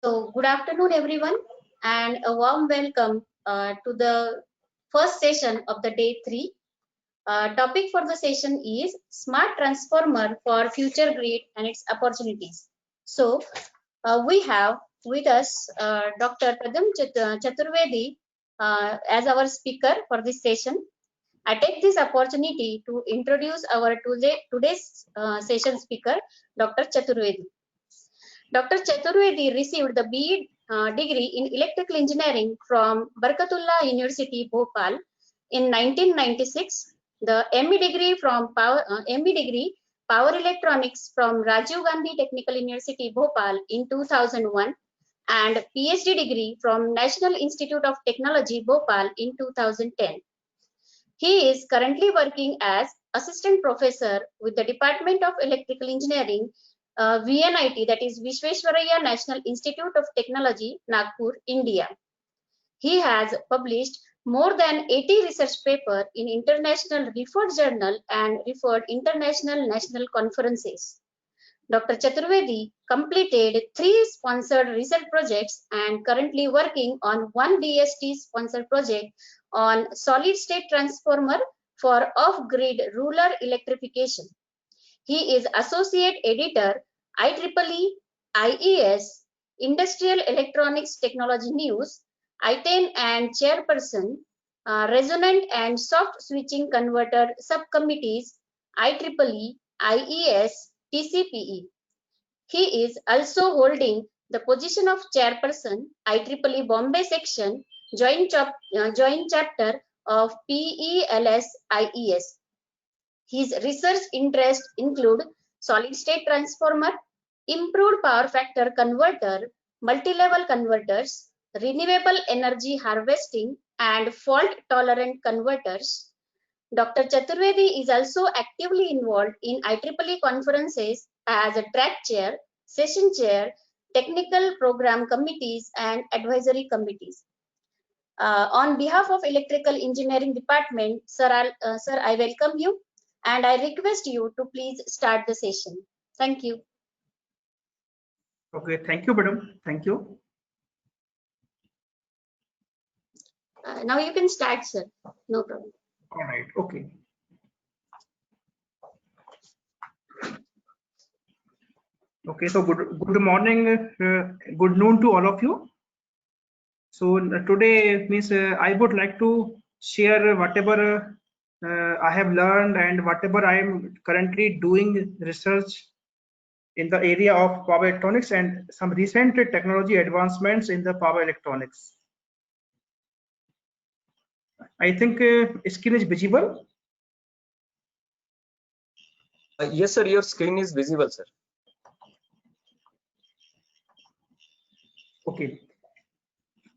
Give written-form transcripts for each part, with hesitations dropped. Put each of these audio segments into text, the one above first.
So, good afternoon, everyone, and a warm welcome to the first session of the day 3. Topic for the session is Smart Transformer for Future Grid and its Opportunities. So, we have with us Dr. Pradam Chaturvedi as our speaker for this session. I take this opportunity to introduce our today's session speaker, Dr. Chaturvedi. Dr. Chaturvedi received the BE degree in electrical engineering from Barkatullah University, Bhopal in 1996, the ME degree Power Electronics from Rajiv Gandhi Technical University, Bhopal in 2001, and PhD degree from National Institute of Technology, Bhopal in 2010. He is currently working as assistant professor with the Department of Electrical Engineering, VNIT, that is Visvesvaraya National Institute of Technology, Nagpur, India. He has published more than 80 research papers in international referred journal and referred international national conferences. Dr. Chaturvedi completed 3 sponsored research projects and currently working on 1 DST sponsored project on solid state transformer for off-grid rural electrification. He is associate editor IEEE IES Industrial Electronics Technology News, ITEN and chairperson Resonant and Soft Switching Converter Subcommittees IEEE IES TCPE. He is also holding the position of chairperson IEEE Bombay section joint chapter of PELS IES. His research interests include solid state transformer, improved power factor converter, multi-level converters, renewable energy harvesting, and fault tolerant converters. Dr. Chaturvedi is also actively involved in IEEE conferences as a track chair, session chair, technical program committees, and advisory committees. On behalf of Electrical Engineering Department, sir, I welcome you and I request you to please start the session. Thank you. Okay, thank you, madam. Thank you. Now you can start, sir. No problem. All right. Okay. Okay. So good morning, good noon to all of you. So today means I would like to share whatever I have learned and whatever I am currently doing research in the area of power electronics and some recent technology advancements in the power electronics. I think screen is visible. Yes, sir. Your screen is visible, sir. Okay.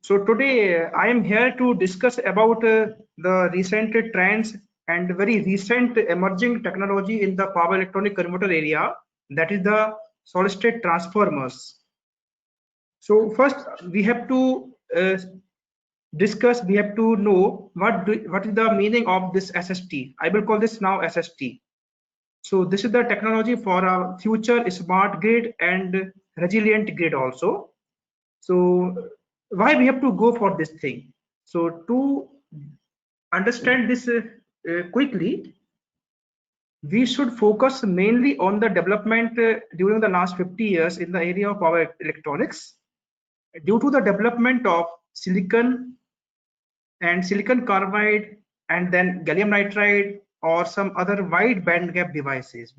So today I am here to discuss about the recent trends and very recent emerging technology in the power electronic converter area, that is the solid state transformers. So first we have to discuss, we have to know what is the meaning of this SST. I will call this now SST. So this is the technology for a future smart grid and resilient grid also. So why we have to go for this thing? So to understand this quickly, we should focus mainly on the development during the last 50 years in the area of power electronics. Due to the development of silicon and silicon carbide and then gallium nitride or some other wide bandgap devices.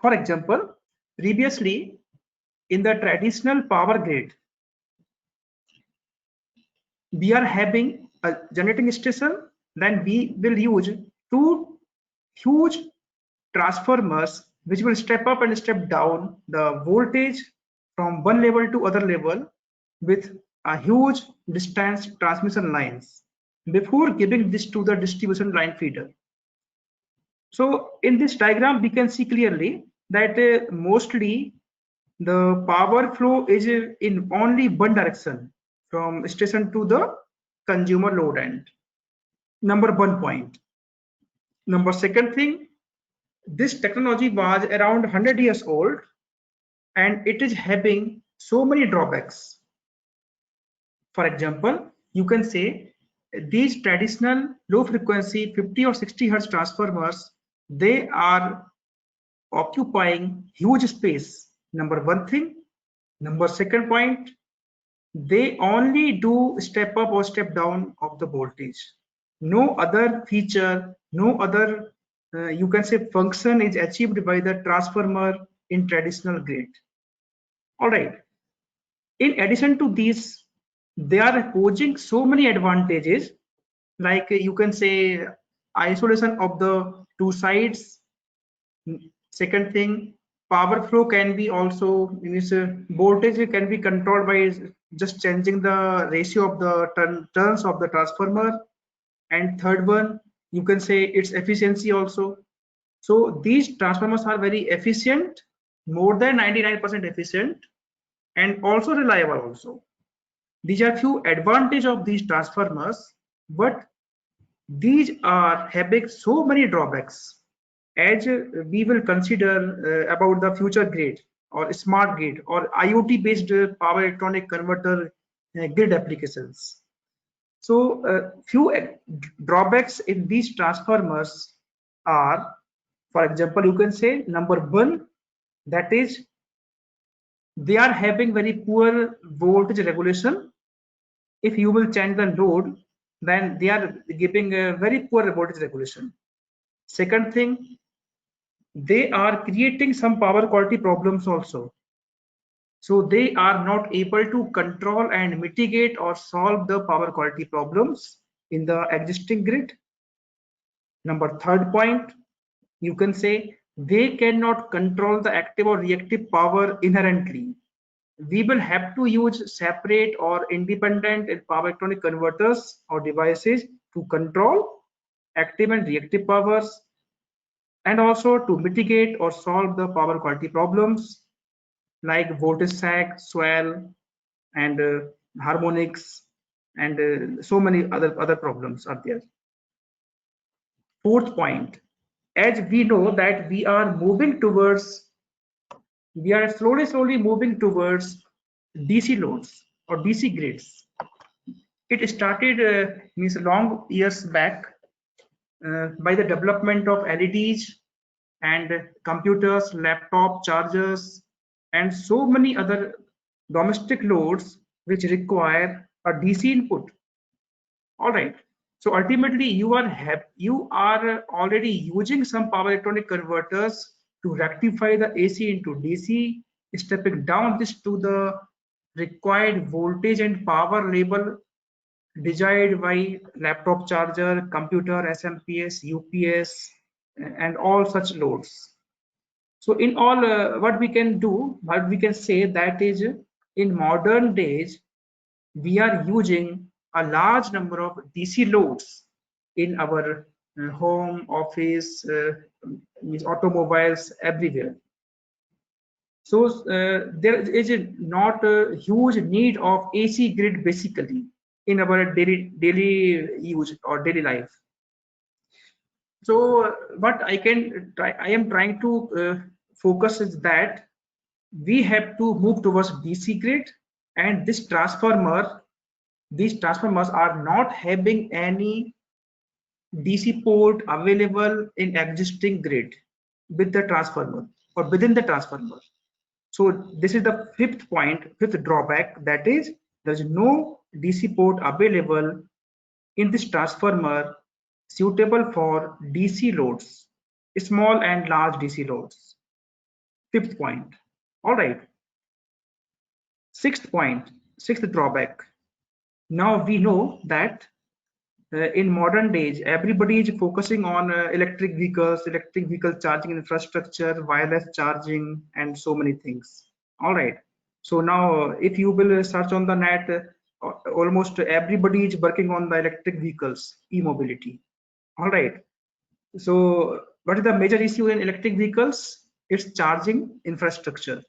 For example, previously in the traditional power grid, we are having a generating station, then we will use 2 huge transformers which will step up and step down the voltage from one level to other level with a huge distance transmission lines before giving this to the distribution line feeder. So in this diagram we can see clearly that mostly the power flow is in only one direction, from station to the consumer load end. Number 1 point. Number 2nd thing, this technology was around 100 years old and it is having so many drawbacks. For example, you can say these traditional low frequency 50 or 60 hertz transformers, they are occupying huge space. Number one thing. Number second point, they only do step up or step down of the voltage. No other feature, no other you can say function is achieved by the transformer in traditional grid. All right. In addition to these, they are posing so many advantages, like you can say isolation of the two sides. Second thing, power flow can be also means voltage can be controlled by just changing the ratio of the turns of the transformer. And third one, you can say its efficiency also. So these transformers are very efficient, more than 99% efficient, and also reliable also. These are few advantages of these transformers, but these are having so many drawbacks. As we will consider about the future grid or smart grid or IoT based power electronic converter grid applications. So few drawbacks in these transformers are, for example, you can say number one, that is they are having very poor voltage regulation. If you will change the load, then they are giving a very poor voltage regulation. Second thing, they are creating some power quality problems also. So they are not able to control and mitigate or solve the power quality problems in the existing grid. Number third point, you can say they cannot control the active or reactive power inherently. We will have to use separate or independent power electronic converters or devices to control active and reactive powers, and also to mitigate or solve the power quality problems like voltage sag, swell, and harmonics, and so many other problems are there. Fourth point, as we know that we are slowly moving towards DC loads or DC grids. It started means long years back by the development of LEDs and computers, laptop chargers, and so many other domestic loads which require a DC input. All right. So ultimately, you are already using some power electronic converters to rectify the AC into DC, stepping down this to the required voltage and power level desired by laptop charger, computer, SMPS, UPS, and all such loads. So in all, what we can say that is in modern days, we are using a large number of DC loads in our home, office, means automobiles, everywhere. So there is not a huge need of AC grid basically in our daily use or daily life. So what I am trying to focus is that we have to move towards DC grid, and these transformers are not having any DC port available in existing grid with the transformer or within the transformer. So this is the fifth drawback, that is there is no DC port available in this transformer suitable for DC loads, small and large DC loads. Fifth point. All right. Sixth drawback. Now we know that in modern days, everybody is focusing on electric vehicle charging infrastructure, wireless charging, and so many things. All right. So now, if you will search on the net, almost everybody is working on the electric vehicles, e-mobility. All right. So what is the major issue in electric vehicles? It's charging infrastructure.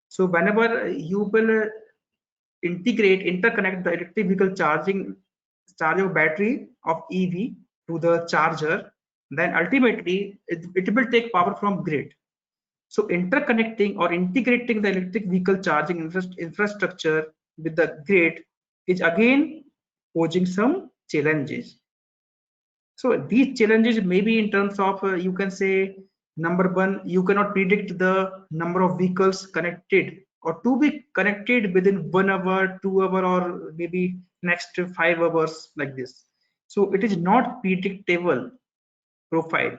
So whenever you will interconnect the electric vehicle charging battery of EV to the charger, then ultimately it will take power from grid. So interconnecting or integrating the electric vehicle charging infrastructure with the grid is again posing some challenges. So these challenges may be in terms of, you can say, number one, you cannot predict the number of vehicles connected or to be connected within 1 hour, 2 hour, or maybe next 5 hours like this. So it is not predictable profile.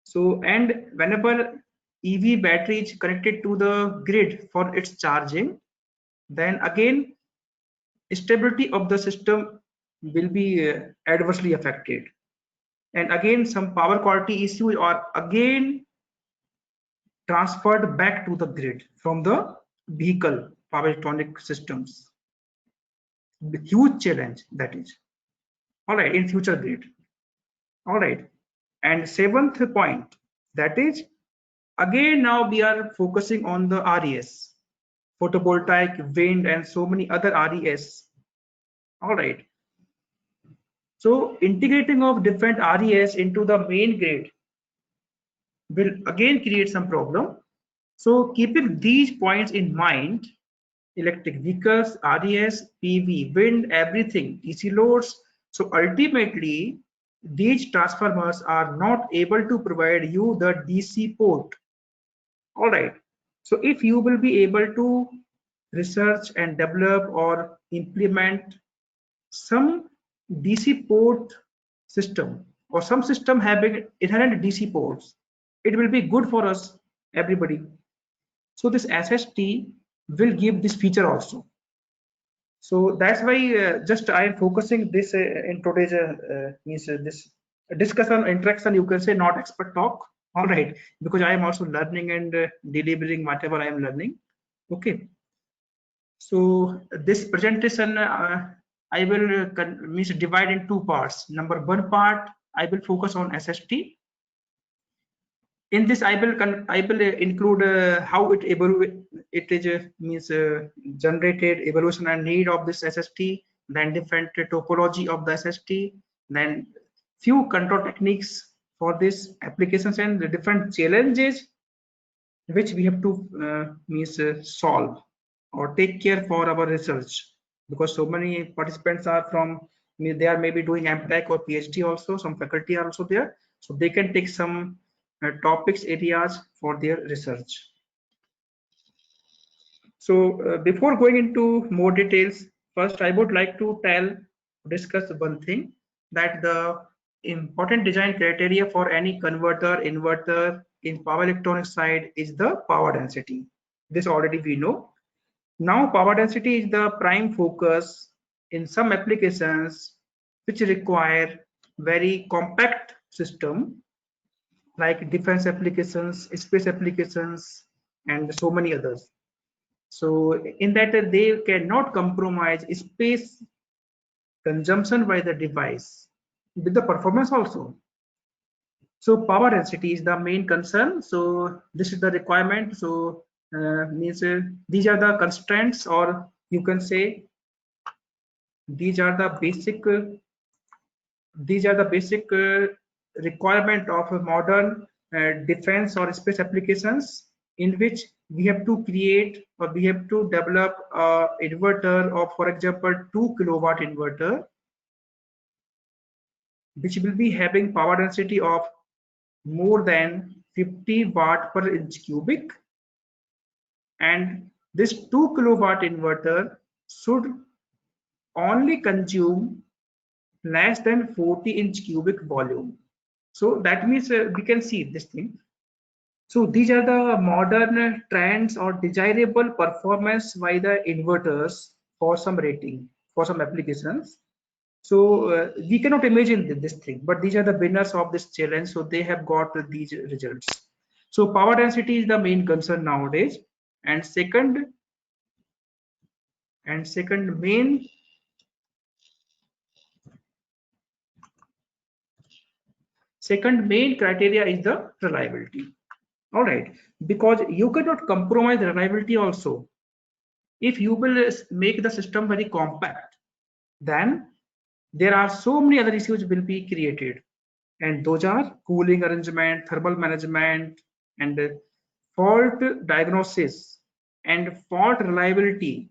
So, and whenever EV battery is connected to the grid for its charging, then again stability of the system will be adversely affected, and again some power quality issues are again transferred back to the grid from the vehicle power electronic systems. The huge challenge that is. All right, in future grid. All right, and seventh point, that is again now we are focusing on the RES, photovoltaic, wind, and so many other RES. All right. So integrating of different RES into the main grid will again create some problem. So keeping these points in mind, electric vehicles, RES, PV, wind, everything, DC loads. So ultimately, these transformers are not able to provide you the DC port. All right. So if you will be able to research and develop or implement some DC port system or some system having inherent DC ports, it will be good for us, everybody. So this SST will give this feature also. So that's why just I am focusing this in today's this discussion interaction, you can say, not expert talk. All right, because I am also learning and delivering whatever I am learning. Okay. So this presentation I will divide in two parts. Number one part, I will focus on SST. In this, I will include how it is generated, evolution and need of this SST, then different topology of the SST, then few control techniques for this applications and the different challenges which we have to solve or take care for our research, because so many participants are from, they are maybe doing MTech or PhD also, some faculty are also there, so they can take some topics areas for their research. So before going into more details, first I would like to discuss one thing, that the important design criteria for any converter, inverter in power electronics side is the power density. This already we know. Now power density is the prime focus in some applications which require very compact system, like defense applications, space applications, and so many others. So in that they cannot compromise space consumption by the device with the performance also. So power density is the main concern. So this is the requirement. So these are the constraints, or you can say these are the basic requirement of a modern defense or space applications, in which we have to create or we have to develop a inverter of, for example, 2 kilowatt inverter, which will be having power density of more than 50 watt per inch cubic, and this 2 kilowatt inverter should only consume less than 40 inch cubic volume. So that means we can see this thing. So these are the modern trends or desirable performance by the inverters for some rating, for some applications. So we cannot imagine this thing, but these are the winners of this challenge. So they have got these results. So power density is the main concern nowadays. And second main criteria is the reliability. All right, because you cannot compromise reliability also. If you will make the system very compact, then there are so many other issues will be created, and those are cooling arrangement, thermal management, and fault diagnosis, and fault reliability.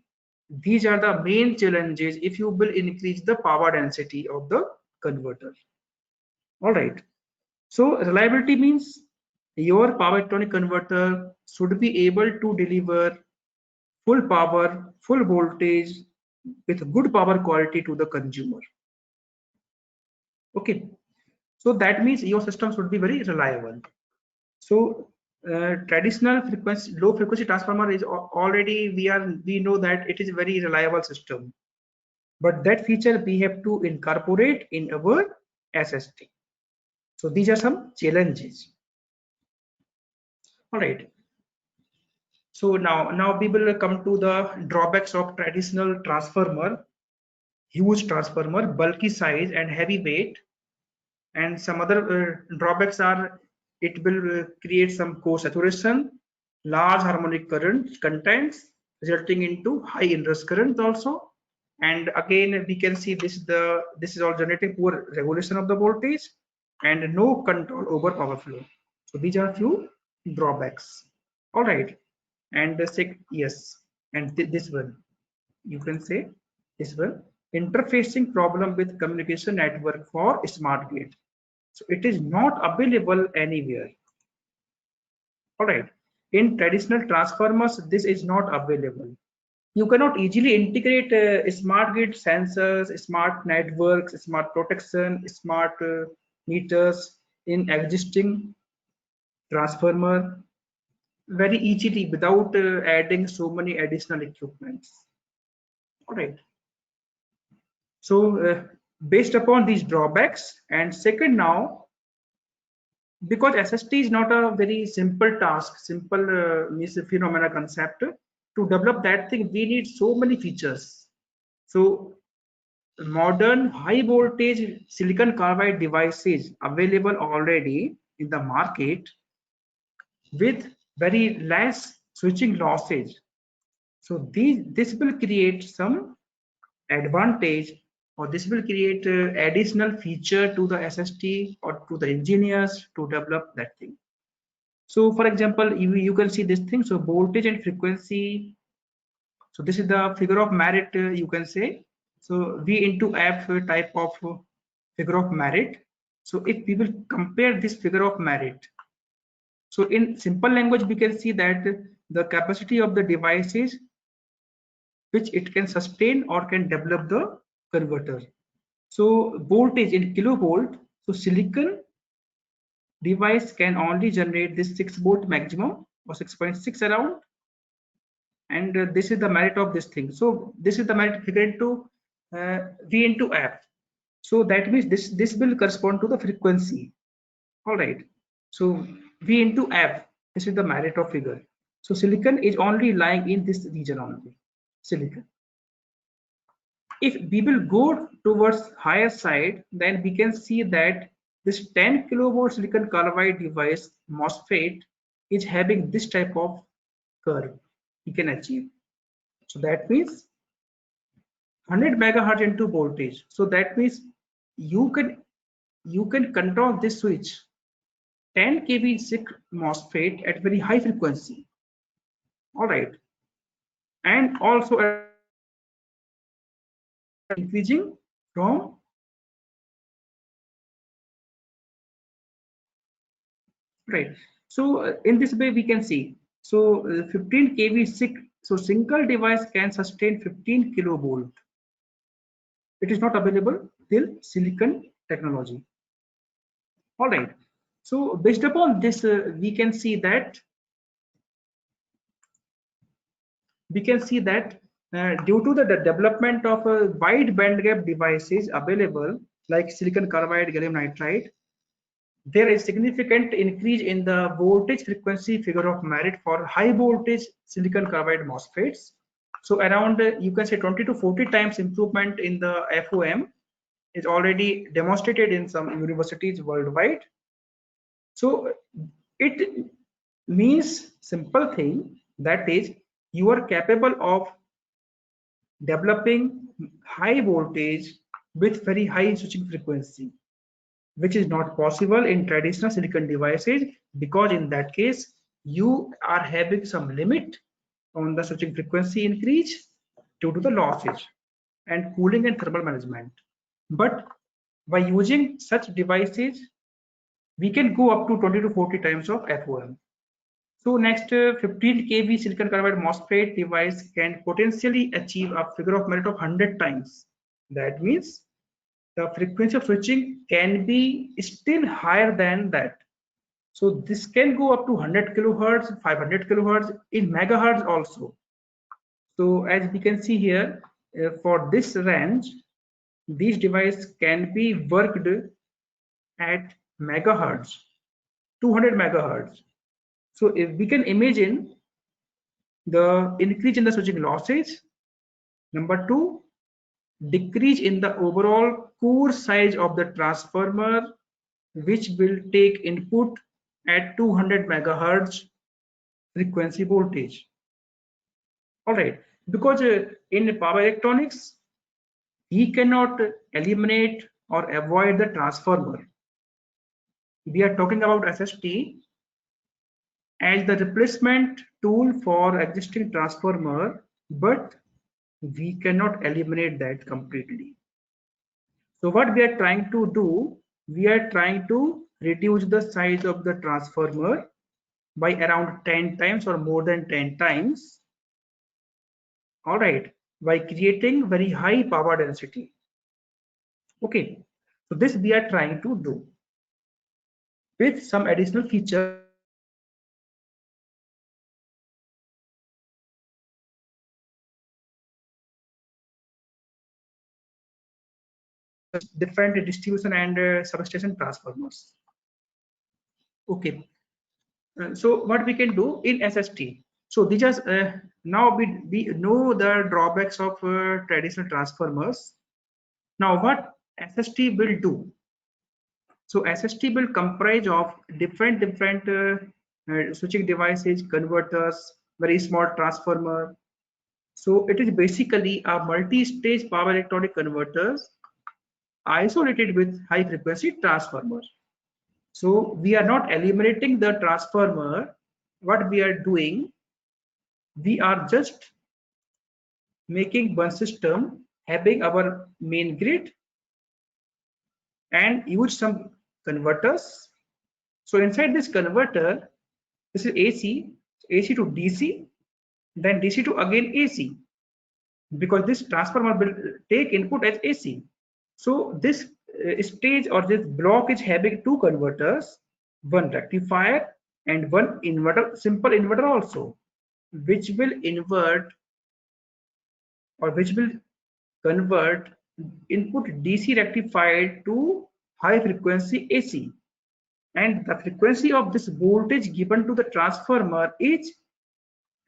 These are the main challenges if you will increase the power density of the converter. All right. So reliability means your power electronic converter should be able to deliver full power, full voltage with good power quality to the consumer. Okay. So that means your system should be very reliable. So traditional frequency, low frequency transformer is already, we know that it is very reliable system, but that feature we have to incorporate in our SST. So these are some challenges. All right. So now we will come to the drawbacks of traditional transformer. Huge transformer, bulky size and heavy weight, and some other drawbacks are it will create some core saturation, large harmonic current contents resulting into high inrush current also. And again we can see this is all generating poor regulation of the voltage and no control over power flow. So these are few drawbacks. All right. And yes, and this one you can say this one, interfacing problem with communication network for smart gate. So it is not available anywhere. All right. In traditional transformers, this is not available. You cannot easily integrate smart grid sensors, smart networks, smart protection, smart meters in existing transformer very easily without adding so many additional equipments. All right. So based upon these drawbacks, and second now, because SST is not a very simple task, simple means phenomena concept. To develop that thing, we need so many features. So modern high voltage silicon carbide devices available already in the market with very less switching losses. So this will create some advantage, or this will create additional feature to the SST or to the engineers to develop that thing. So for example, you can see this thing. So voltage and frequency. So this is the figure of merit, you can say. So V into F type of figure of merit. So if we will compare this figure of merit, so in simple language, we can see that the capacity of the devices which it can sustain or can develop the converter. So voltage in kilovolt. So silicon device can only generate this 6 volt maximum or 6.6 around, and this is the merit of this thing. So this is the merit figure into V into F. So that means this will correspond to the frequency. All right. So V into F, this is the merit of figure. So silicon is only lying in this region only, silicon. If we will go towards higher side, then we can see that this 10 kilovolt silicon carbide device MOSFET is having this type of curve we can achieve. So that means 100 megahertz into voltage. So that means you can control this switch 10 kV SiC MOSFET at very high frequency. All right, and also increasing from right. So in this way we can see. So 15 kV SiC. So single device can sustain 15 kilovolt. It is not available till silicon technology. All right. So based upon this, we can see that due to the development of wide bandgap devices available like silicon carbide, gallium nitride, there is significant increase in the voltage frequency figure of merit for high voltage silicon carbide MOSFETs. So around you can say 20 to 40 times improvement in the FOM is already demonstrated in some universities worldwide. So it means simple thing, that is you are capable of developing high voltage with very high switching frequency, which is not possible in traditional silicon devices, because in that case you are having some limit on the switching frequency increase due to the losses and cooling and thermal management. But by using such devices, we can go up to 20 to 40 times of FOM. So next, 15 kV silicon carbide MOSFET device can potentially achieve a figure of merit of 100 times. That means the frequency of switching can be still higher than that. So this can go up to 100 kilohertz, 500 kilohertz, in megahertz also. So as we can see here, for this range, these devices can be worked at megahertz, 200 megahertz. So if we can imagine the increase in the switching losses, number two, decrease in the overall core size of the transformer, which will take input at 200 megahertz frequency voltage. All right, because in power electronics, we cannot eliminate or avoid the transformer. We are talking about SST as the replacement tool for existing transformer, but we cannot eliminate that completely. So what we are trying to do, we are trying to reduce the size of the transformer by around 10 times or more than 10 times. All right, by creating very high power density. Okay, so this we are trying to do with some additional features. Different distribution and substation transformers. Okay, so what we can do in SST. So these are now we know the drawbacks of traditional transformers. Now what SST will do? So SST will comprise of different switching devices, converters, very small transformer. So it is basically a multi-stage power electronic converters isolated with high frequency transformers. So we are not eliminating the transformer. What we are doing, we are just making one system having our main grid and use some converters. So inside this converter, this is AC, AC to DC, then DC to again AC, because this transformer will take input as AC. So this stage or this block is having two converters, one rectifier and one inverter, simple inverter also, which will invert or which will convert input DC rectified to high frequency AC. And the frequency of this voltage given to the transformer is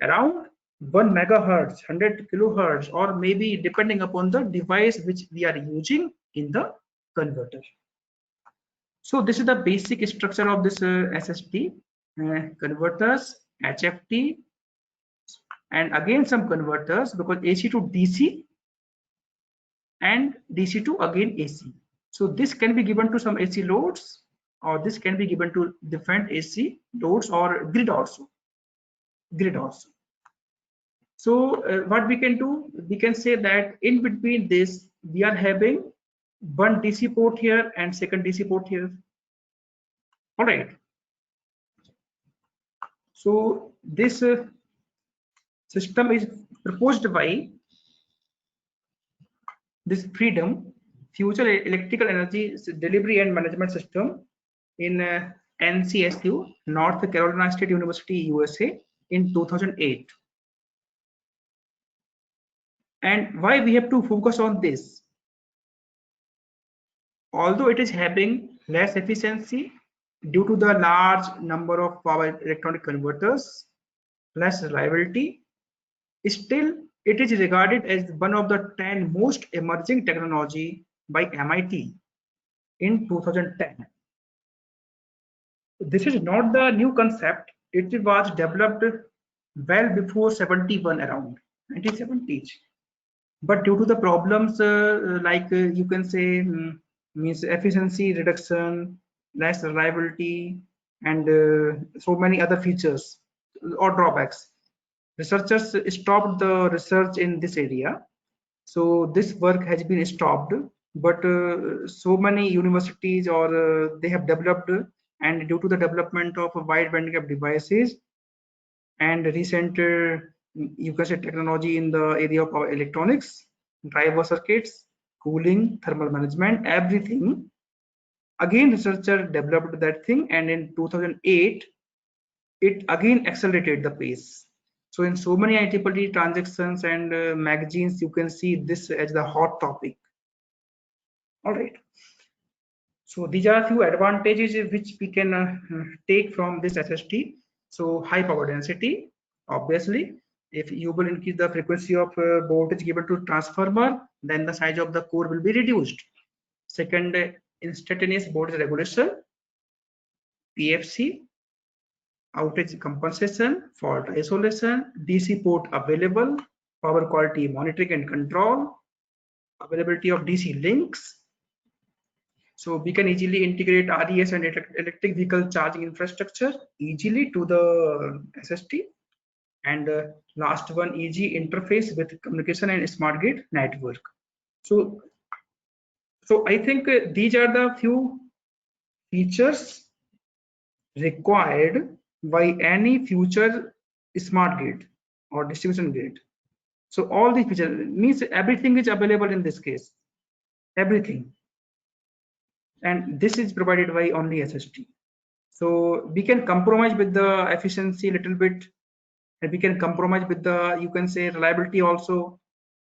around 1 megahertz, 100 kilohertz, or maybe depending upon the device which we are using in the converter. So this is the basic structure of this SST, converters, HFT, and again some converters, because AC to DC and DC to again AC. So this can be given to some AC loads, or this can be given to different AC loads or grid also. So what we can do, we can say that in between this, we are having one DC port here and second DC port here. All right. So this system is proposed by this Freedom Future Electrical Energy Delivery and Management System in NCSU, North Carolina State University, USA, in 2008. And why we have to focus on this? Although it is having less efficiency due to the large number of power electronic converters, less reliability, still it is regarded as one of the 10 most emerging technology by MIT in 2010. This is not the new concept. It was developed well before 71, around 1970s. But due to the problems you can say means efficiency reduction, less reliability, and so many other features, or drawbacks. Researchers stopped the research in this area. So this work has been stopped, but so many universities or they have developed, and due to the development of wide bandgap devices and recent you can say technology in the area of power electronics, driver circuits, cooling, thermal management, everything, again researcher developed that thing, and in 2008 it again accelerated the pace. So in so many IEEE transactions and magazines, you can see this as the hot topic. All right. So these are few advantages which we can take from this SST. So high power density, obviously, if you will increase the frequency of voltage given to transformer, then the size of the core will be reduced. Second, instantaneous voltage regulation, PFC, outage compensation, fault isolation, DC port available, power quality monitoring and control, availability of DC links. So we can easily integrate RES and electric vehicle charging infrastructure easily to the SST. And last one, easy interface with communication and smart grid network. So I think these are the few features required by any future smart grid or distribution grid. So all these features means everything is available in this case, everything, and this is provided by only SST. So we can compromise with the efficiency a little bit, and we can compromise with the, you can say, reliability also.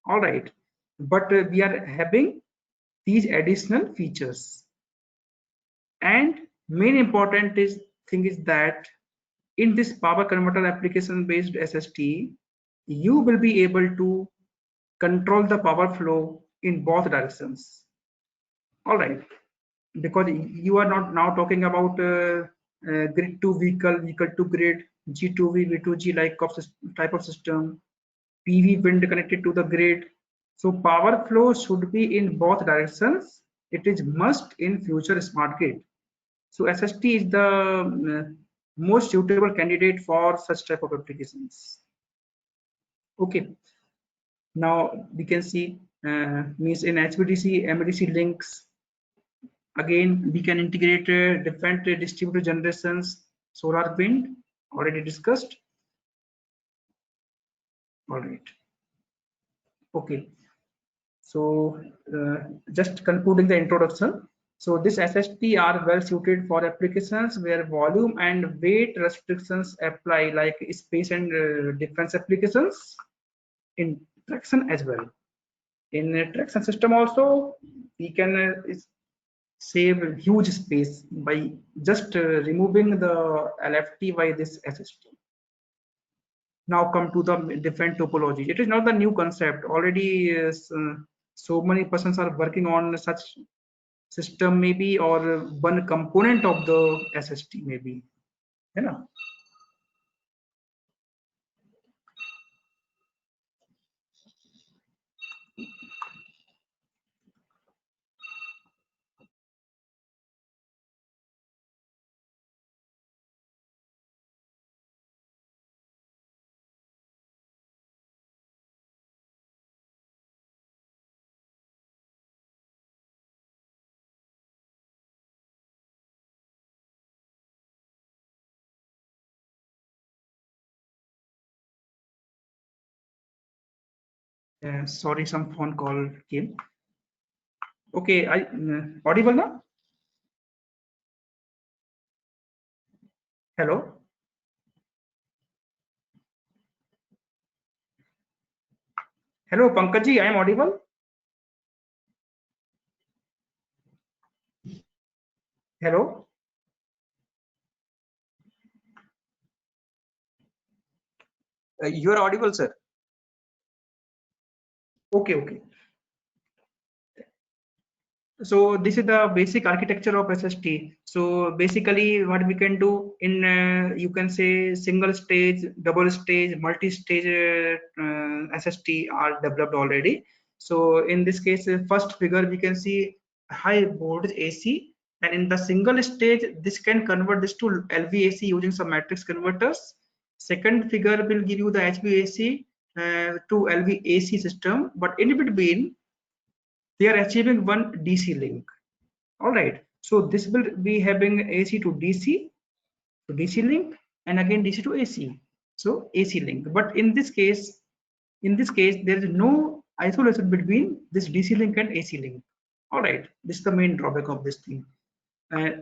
All right, but we are having these additional features, and main important thing is that in this power converter application based SST, you will be able to control the power flow in both directions. All right, because you are not now talking about grid to vehicle, vehicle to grid, G2V, V2G type of system, PV wind connected to the grid. So power flow should be in both directions. It is must in future smart grid. So SST is the most suitable candidate for such type of applications. Okay. Now we can see means in HVDC, MVDC links. Again, we can integrate different distributed generations, solar, wind, already discussed. All right. Okay. So just concluding the introduction. So this SST are well suited for applications where volume and weight restrictions apply, like space and defense applications, in traction as well. In a traction system also, we can save huge space by just removing the LFT by this SST. Now come to the different topology. It is not the new concept. Already so many persons are working on such system, maybe, or one component of the SST maybe. You know. Sorry, some phone call came. Okay, I audible now? Hello. Hello, Pankaj, I am audible. Hello. You are audible, sir. Okay. So this is the basic architecture of SST. So basically what we can do in you can say single stage, double stage, multi-stage SST are developed already. So in this case, first figure we can see high voltage AC, and in the single stage this can convert this to LVAC using some matrix converters, Second figure will give you the HVAC to LVAC system, but in between they are achieving one DC link. All right, so this will be having AC to DC link, and again DC to AC, so AC link. But in this case there is no isolation between this DC link and AC link. All right, this is the main drawback of this thing.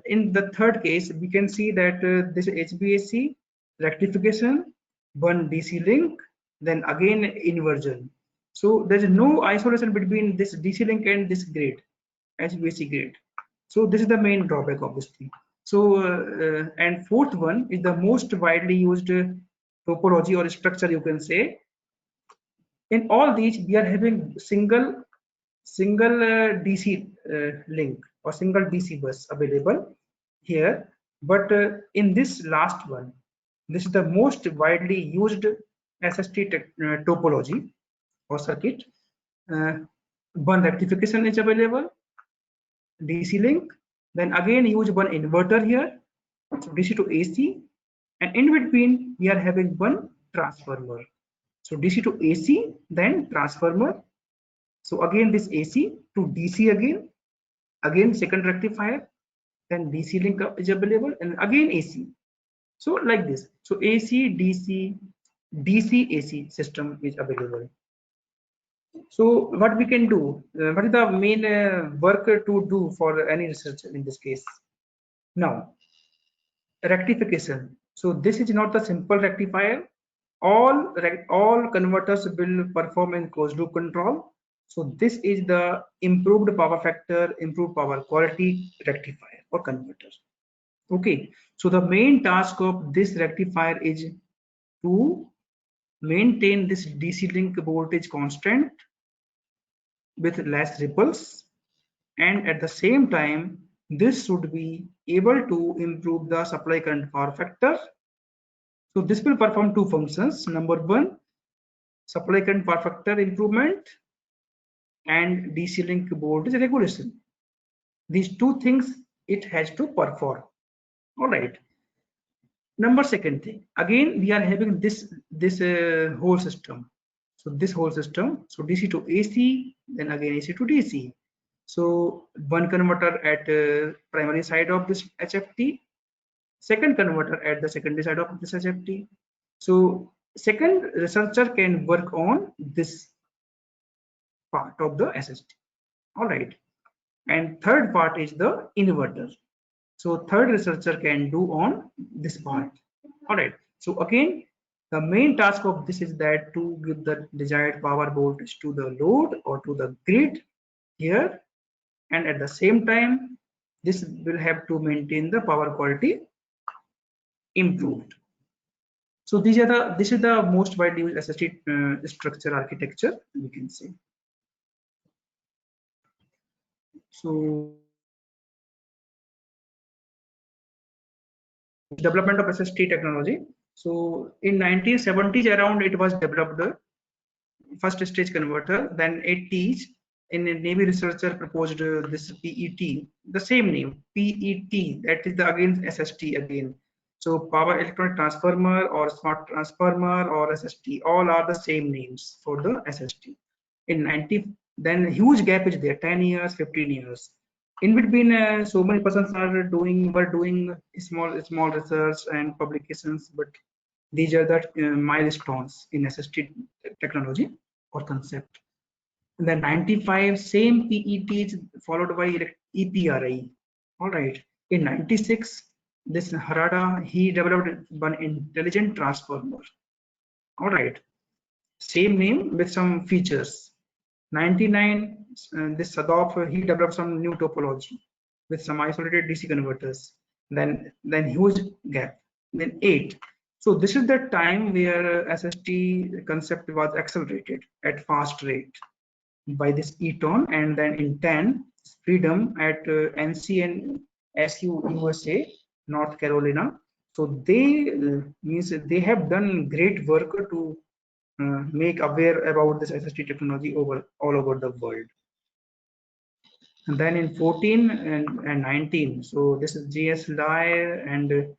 In the third case, we can see that this HVAC rectification, one DC link, then again inversion. So there is no isolation between this DC link and this grid, HVAC grid. So this is the main drawback of this thing. So and fourth one is the most widely used topology or structure, you can say. In all these, we are having single DC link or single DC bus available here, but in this last one, this is the most widely used SST topology or circuit. One rectification is available, DC link, then again use one inverter here, so DC to AC, and in between we are having one transformer. So DC to AC, then transformer. So again this AC to DC again second rectifier, then DC link is available, and again AC. So like this. So AC, DC, AC system is available. So what we can do, what is the main work to do for any research in this case? Now, rectification. So this is not the simple rectifier. All converters will perform in closed loop control. So this is the improved power factor, improved power quality rectifier or converter. Okay, so the main task of this rectifier is to maintain this DC link voltage constant with less ripples, and at the same time this should be able to improve the supply current power factor. So this will perform two functions. Number one, supply current power factor improvement and DC link voltage regulation. These two things it has to perform. All right. Number second thing, again we are having this whole system. So this whole system, so DC to AC, then again AC to DC. So one converter at primary side of this HFT, second converter at the secondary side of this HFT. So second researcher can work on this part of the SST. All right, and third part is the inverter. So third researcher can do on this part. All right, so again the main task of this is that to give the desired power voltage to the load or to the grid here, and at the same time this will have to maintain the power quality improved. So this is the most widely used SST structure architecture, we can say. So development of SST technology. So in 1970s around it was developed, first stage converter. Then 80s in a Navy researcher proposed this PET, the same name, PET, that is the again SST again. So power electronic transformer or smart transformer or SST, all are the same names for the SST. In 90, then huge gap is there, 10 years, 15 years. In between, so many persons were doing small research and publications, but these are the milestones in SST technology or concept. And then 95, same PET is followed by EPRI. All right. In 96, this Harada, he developed one intelligent transformer. All right. Same name with some features. 99, this Sadov, he developed some new topology with some isolated DC converters. Then huge gap. Then 8. So this is the time where SST concept was accelerated at fast rate by this Eaton, and then in 10, Freedom at NC and SU USA, North Carolina. So they means they have done great work to make aware about this SST technology all over the world. And then in 14 and 19, so this is GS Lai and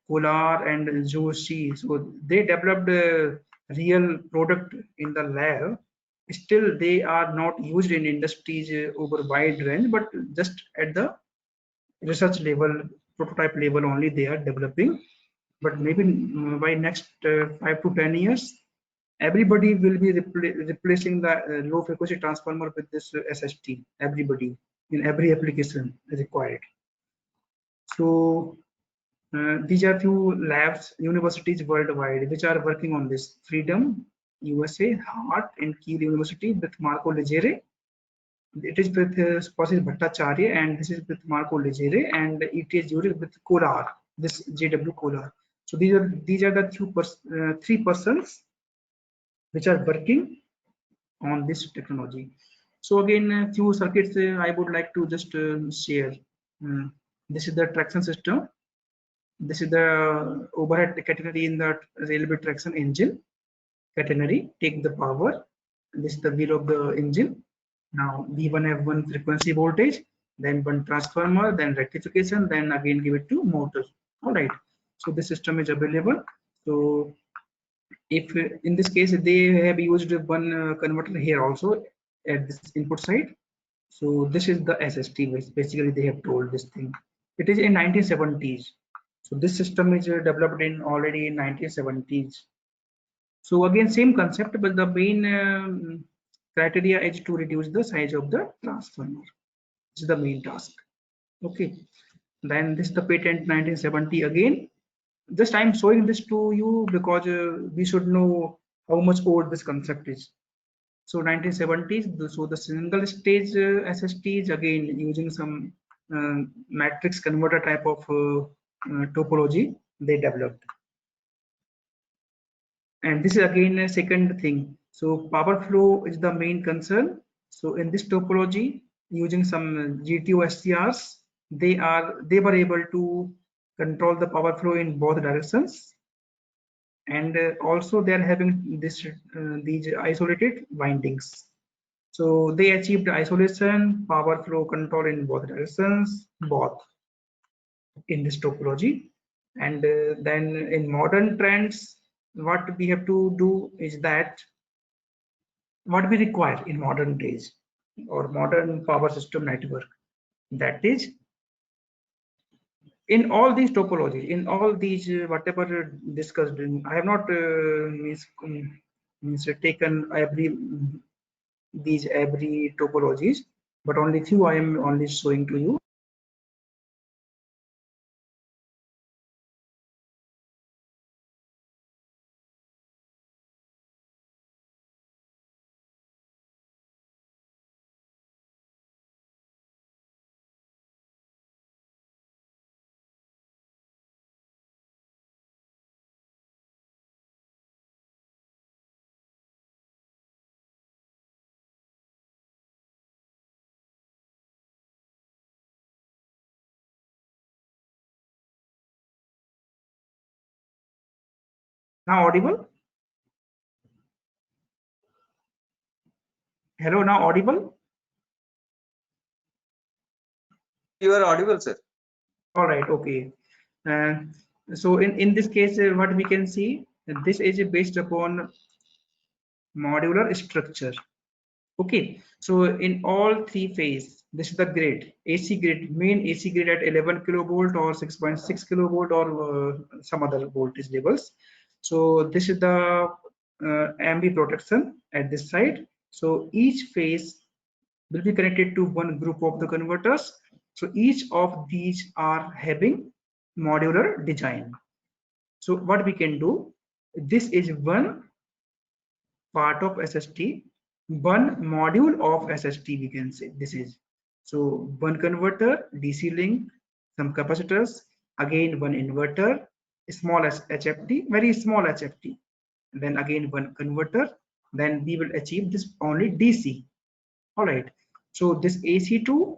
Kolar and Joshi. So they developed a real product in the lab. Still, they are not used in industries over wide range, but just at the research level, prototype level only they are developing. But maybe by next 5 to 10 years, everybody will be replacing the low frequency transformer with this SST. Everybody in every application required. So these are few labs, universities worldwide which are working on this. Freedom, USA, Hart and Kiel University with Marco Leggere. It is with Spasis Bhattacharya and this is with Marco Leggere, and ETH Zurich with Kolar, this JW Kolar. So these are the three persons which are working on this technology. So again, a few circuits I would like to just share. This is the traction system. This is the overhead catenary in the railway traction engine. Catenary take the power. This is the wheel of the engine. Now V1 have one frequency voltage, then one transformer, then rectification, then again give it to motor. All right. So this system is available. So if in this case they have used one converter here also at this input side. So this is the SST, which basically they have told this thing. It is in 1970s. So this system is developed in already in 1970s. So again, same concept, but the main criteria is to reduce the size of the transformer. This is the main task. Okay. Then this is the patent 1970 again. Just I'm showing this to you because we should know how much old this concept is. So 1970s, so the single stage SSTs again using some matrix converter type of topology they developed. And this is again a second thing. So power flow is the main concern. So in this topology, using some GTO SCRs, they were able to control the power flow in both directions. And also they are having these isolated windings. So they achieved isolation, power flow control in both directions, both in this topology. And then in modern trends, what we have to do is that what we require in modern days or modern power system network, that is in all these topologies, in all these whatever discussed, I have not taken every topologies, but only few I am only showing to you. Now audible? Hello, now audible? You are audible, sir. All right, okay. So in this case, what we can see, this is based upon modular structure. Okay, so in all three phase, this is the grid, AC grid, main AC grid at 11 kilovolt or 6.6 kilovolt or some other voltage levels. So this is the MV protection at this side. So each phase will be connected to one group of the converters. So each of these are having modular design. So what we can do, this is one part of SST, one module of SST we can say this is. So one converter, DC link, some capacitors, again one inverter, small HFT, very small HFT, then again one converter, then we will achieve this only DC. All right. So this AC to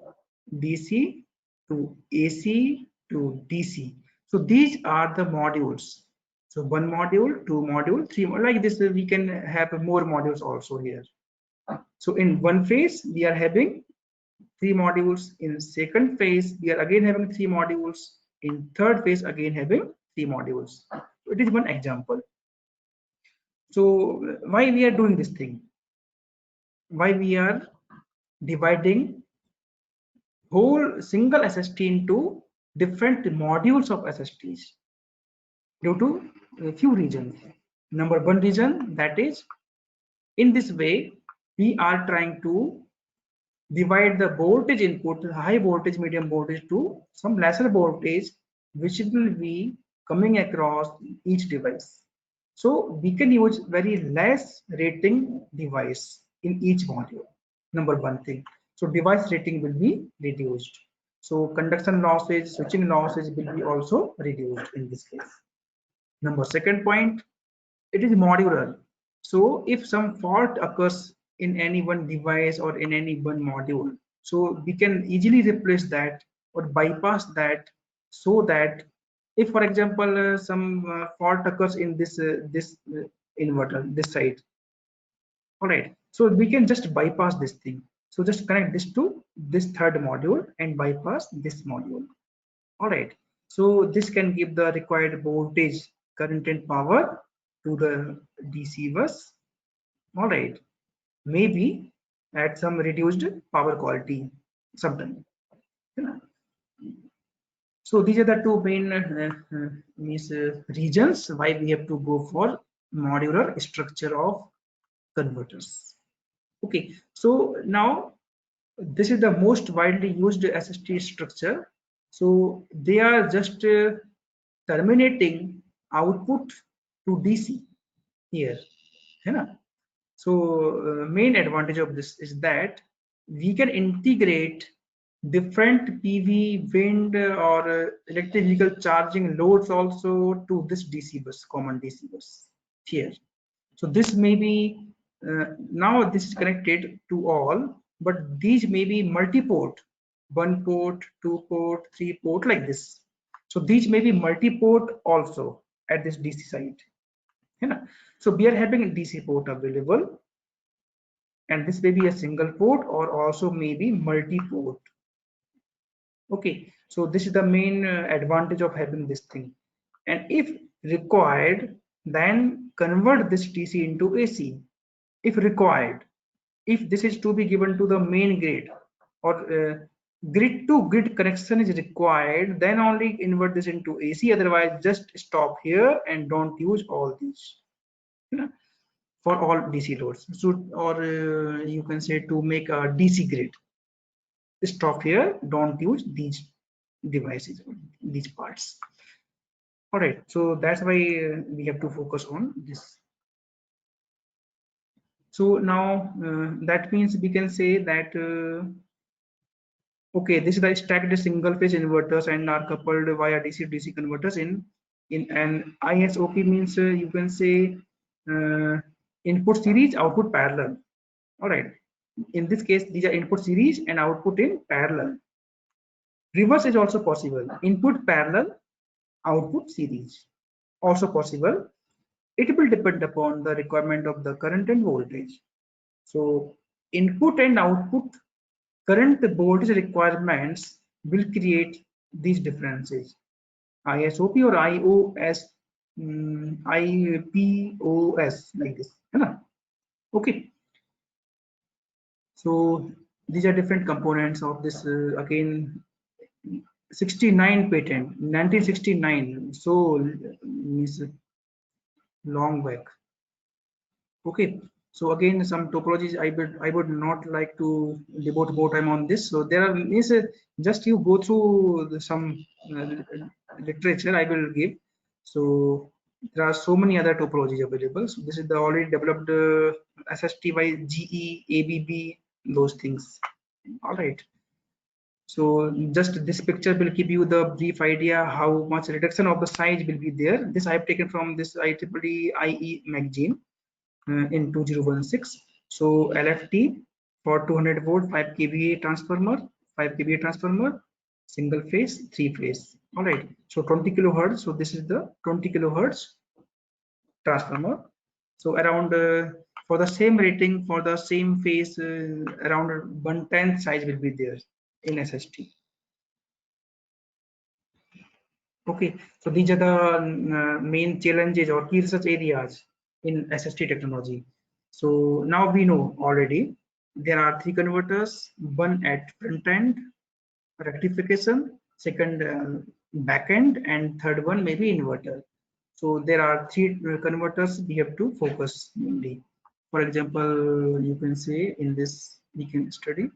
DC to AC to DC. So these are the modules. So one module, two module, three, like this, we can have more modules also here. So in one phase, we are having three modules. In second phase, we are again having three modules. In third phase, again having SST modules. It is one example. So why we are doing this thing? Why we are dividing whole single SST into different modules of SSTs? Due to a few reasons. Number one reason, that is, in this way we are trying to divide the voltage input, high voltage, medium voltage, to some lesser voltage which will be coming across each device. So we can use very less rating device in each module. Number one thing. So device rating will be reduced. So conduction losses, switching losses will be also reduced in this case. Number second point, it is modular. So if some fault occurs in any one device or in any one module, so we can easily replace that or bypass that, so that if, for example, some fault occurs in this inverter, this side, all right, so we can just bypass this thing. So just connect this to this third module and bypass this module. All right, so this can give the required voltage, current and power to the DC bus. All right, maybe at some reduced power quality sometime. So these are the two main regions why we have to go for modular structure of converters. Okay, so now this is the most widely used SST structure. So they are just terminating output to DC here. So main advantage of this is that we can integrate different PV, wind, or electric vehicle charging loads also to this DC bus, common DC bus here. So this may be now this is connected to all, but these may be multi-port, 1 port, 2 port, 3 port, like this. So these may be multi-port also at this DC site. So we are having a DC port available, and this may be a single port or also maybe multi-port. Okay, so this is the main advantage of having this thing. And if required, then convert this DC into AC if required. If this is to be given to the main grid or grid to grid connection is required, then only convert this into AC. Otherwise, just stop here and don't use all these for all DC loads. So, or you can say to make a DC grid, stop here, don't use these devices, these parts. All right, so that's why we have to focus on this. So now that means we can say that okay, this is the stacked single phase inverters and are coupled via DC-DC converters in an ISOP means you can say input series, output parallel. All right, in this case these are input series and output in parallel. Reverse is also possible, input parallel, output series also possible. It will depend upon the requirement of the current and voltage. So input and output current voltage requirements will create these differences. ISOP or IOS, IPOS, like this. Okay. So these are different components of this again 69 patent, 1969. So means long back. Okay, so again some topologies I would not like to devote more time on this. So there are means just you go through some literature I will give. So there are so many other topologies available. So this is the already developed SST by GE, ABB, those things. All right. So just this picture will give you the brief idea how much reduction of the size will be there. This I have taken from this IEEE IE magazine in 2016. So LFT for 200 volt 5 kVA transformer, 5 kVA transformer, single phase, 3 phase. All right. So 20 kilohertz. So this is the 20 kilohertz transformer. So around for the same rating for the same phase, around 1/10 size will be there in SST. Okay, so these are the main challenges or key research areas in SST technology. So now we know already there are three converters, one at front end rectification, second back end, and third one maybe inverter. So there are three converters we have to focus mainly. For example, you can say in this we can study.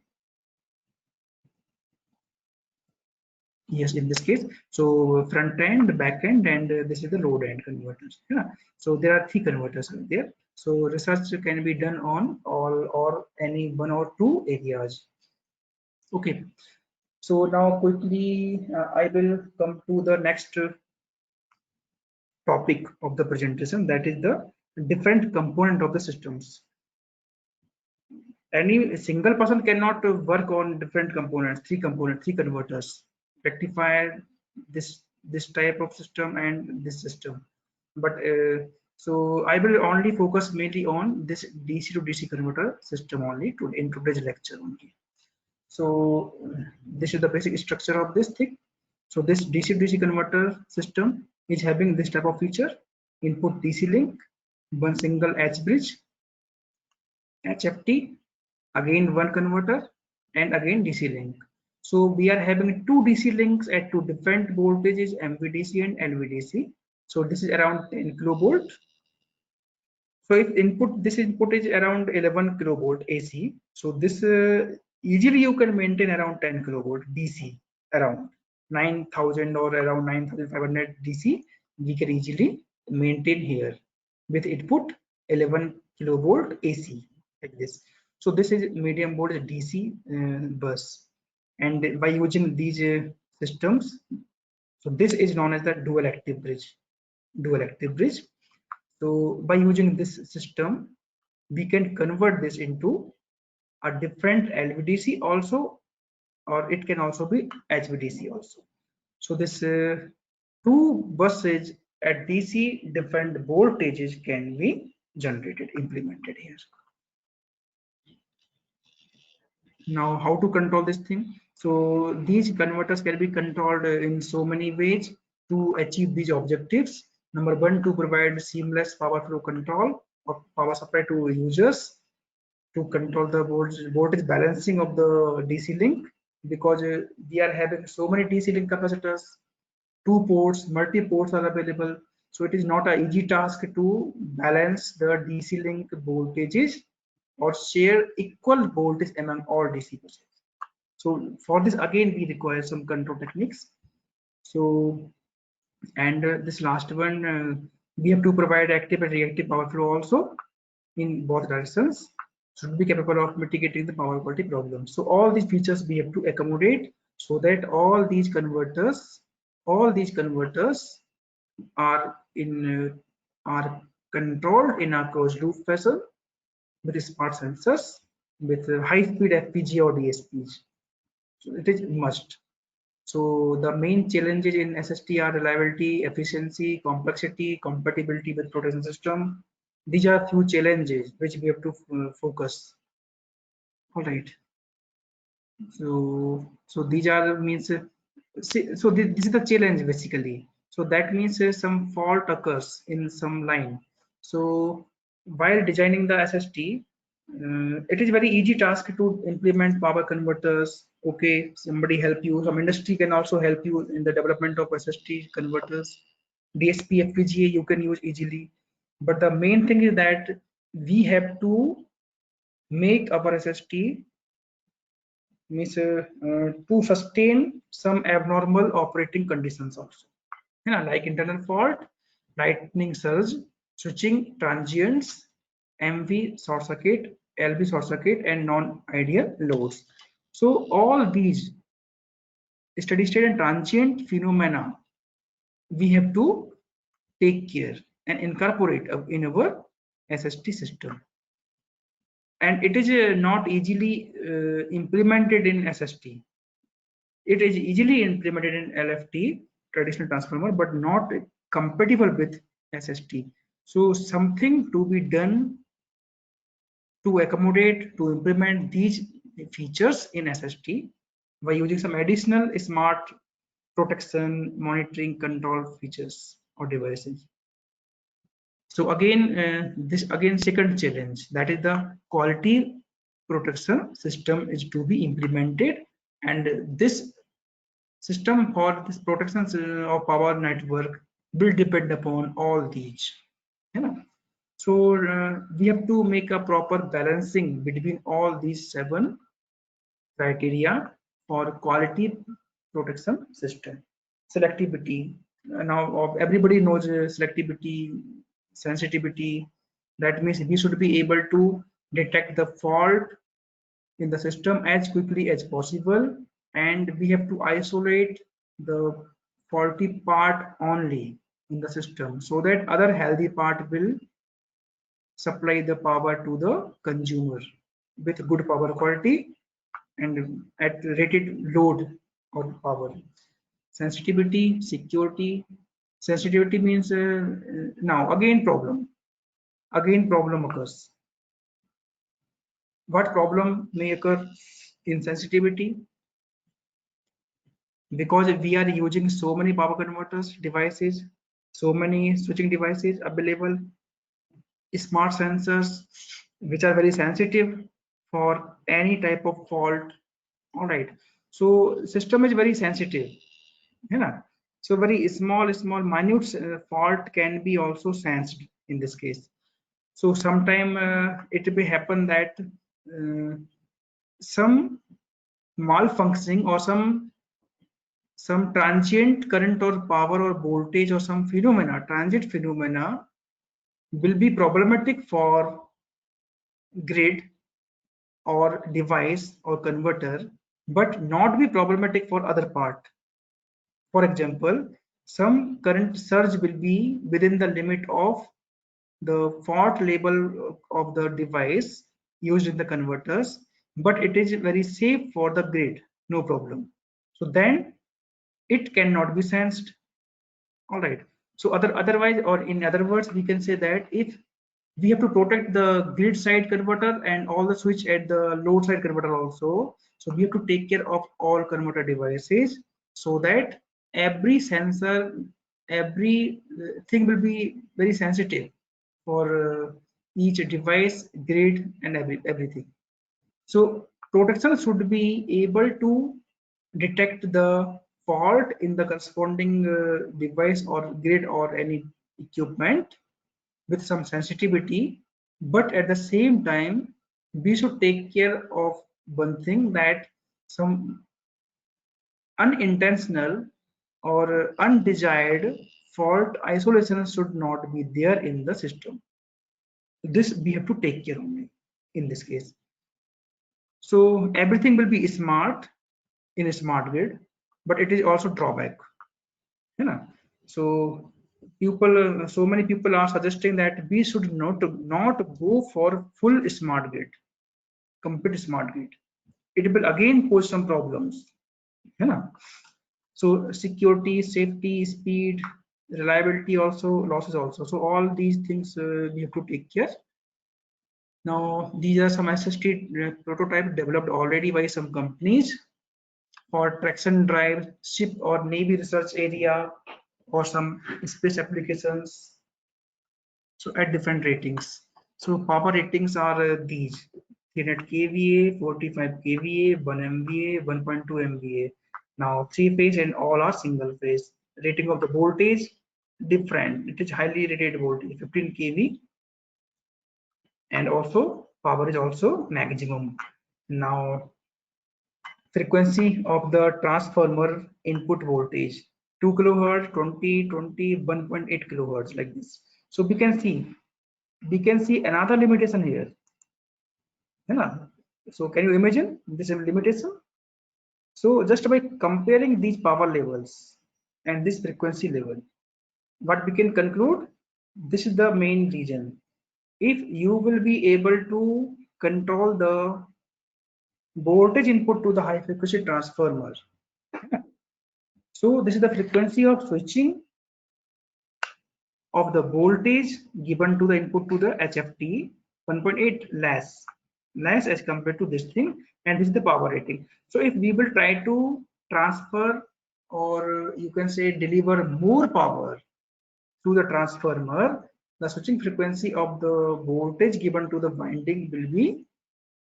Yes, in this case, so front end, back end, and this is the load end converters. Yeah. So there are three converters there. So research can be done on all or any one or two areas. Okay. So now quickly, I will come to the next topic of the presentation, that is the different component of the systems. Any single person cannot work on different components, three converters, rectifier, this type of system and this system. But so I will only focus mainly on this DC to DC converter system only in today's lecture only. So this is the basic structure of this thing. So this DC to DC converter system is having this type of feature: input DC link, one single H bridge, HFT, again one converter, and again DC link. So we are having two DC links at two different voltages, MVDC and LVDC. So this is around 10 kilovolt. So if this input is around 11 kilovolt AC, so this easily you can maintain around 10 kilovolt DC, around 9,000 or around 9,500 DC we can easily maintain here with input 11 kilovolt AC like this. So this is medium voltage DC bus, and by using these systems, so this is known as the dual active bridge. So by using this system, we can convert this into a different LVDC also, or it can also be HVDC also. So this two buses at DC different voltages can be implemented here. Now how to control this thing? So these converters can be controlled in so many ways to achieve these objectives. Number one, to provide seamless power flow control of power supply to users, to control the voltage balancing of the DC link, because we are having so many DC link capacitors, two ports, multi ports are available. So it is not an easy task to balance the DC link voltages or share equal voltage among all DC buses. So for this again we require some control techniques. So and this last one, we have to provide active and reactive power flow also in both directions, should be capable of mitigating the power quality problem. So all these features we have to accommodate so that all these converters are controlled in a closed loop fashion with smart sensors with high speed FPGA or DSPs. So it is must. So the main challenges in SST are reliability, efficiency, complexity, compatibility with protection system. These are few challenges which we have to focus. All right. So these are means. So this is the challenge basically. So that means some fault occurs in some line. So while designing the SST, it is very easy task to implement power converters. Okay, somebody help you. Some industry can also help you in the development of SST converters. DSP, FPGA you can use easily. But the main thing is that we have to make our SST means to sustain some abnormal operating conditions also. Like internal fault, lightning surge, switching transients, MV short circuit, LV short circuit, and non-ideal loads. So all these steady state and transient phenomena we have to take care and incorporate in our SST system. And it is not easily implemented in SST. It is easily implemented in LFT, traditional transformer, but not compatible with SST. So something to be done to accommodate, to implement these features in SST by using some additional smart protection, monitoring, control features or devices. So again, this again second challenge, that is the quality protection system is to be implemented, and this system for this protection of power network will depend upon all these. You know? So we have to make a proper balancing between all these 7 criteria for quality protection system. Selectivity. Now everybody knows selectivity, sensitivity. That means we should be able to detect the fault in the system as quickly as possible, and we have to isolate the faulty part only in the system so that other healthy part will supply the power to the consumer with good power quality and at rated load or power. Sensitivity, security. Sensitivity means now again problem occurs. What problem may occur in sensitivity? Because we are using so many power converters devices, so many switching devices available, smart sensors which are very sensitive for any type of fault. All right, so system is very sensitive, yeah. So very small minute fault can be also sensed in this case. So sometime it may happen that some malfunctioning or some transient current or power or voltage or some transient phenomena will be problematic for grid or device or converter, but not be problematic for other part. For example, some current surge will be within the limit of the fault label of the device used in the converters, but it is very safe for the grid, no problem. So then it cannot be sensed. All right. So otherwise, or in other words, we can say that if we have to protect the grid side converter and all the switch at the load side converter also, so we have to take care of all converter devices so that every sensor, every thing will be very sensitive for each device, grid, and everything. So protection should be able to detect the fault in the corresponding device or grid or any equipment with some sensitivity, but at the same time we should take care of one thing, that some unintentional or undesired fault isolation should not be there in the system. This we have to take care only in this case. So everything will be smart in a smart grid, but it is also drawback, you know. So people, so many people are suggesting that we should not go for full smart grid, complete smart grid. It will again pose some problems, you know. So security, safety, speed, reliability also, losses also. So all these things we have to take care. Now these are some SST prototypes developed already by some companies for traction drive, ship or navy research area, or some space applications. So at different ratings. So power ratings are these: 300 kVA, 45 kVA, 1 MVA, 1.2 MVA. Now 3-phase and all are single phase. Rating of the voltage different. It is highly rated voltage, 15 kV, and also power is also maximum. Now frequency of the transformer input voltage, 2 kilohertz, 20, 20, 1.8 kilohertz, like this. So we can see another limitation here. Yeah. So can you imagine this limitation? So just by comparing these power levels and this frequency level, what we can conclude, this is the main reason. If you will be able to control the voltage input to the high frequency transformer, so this is the frequency of switching of the voltage given to the input to the HFT, 1.8 less as compared to this thing, and this is the power rating. So if we will try to transfer or you can say deliver more power to the transformer, the switching frequency of the voltage given to the winding will be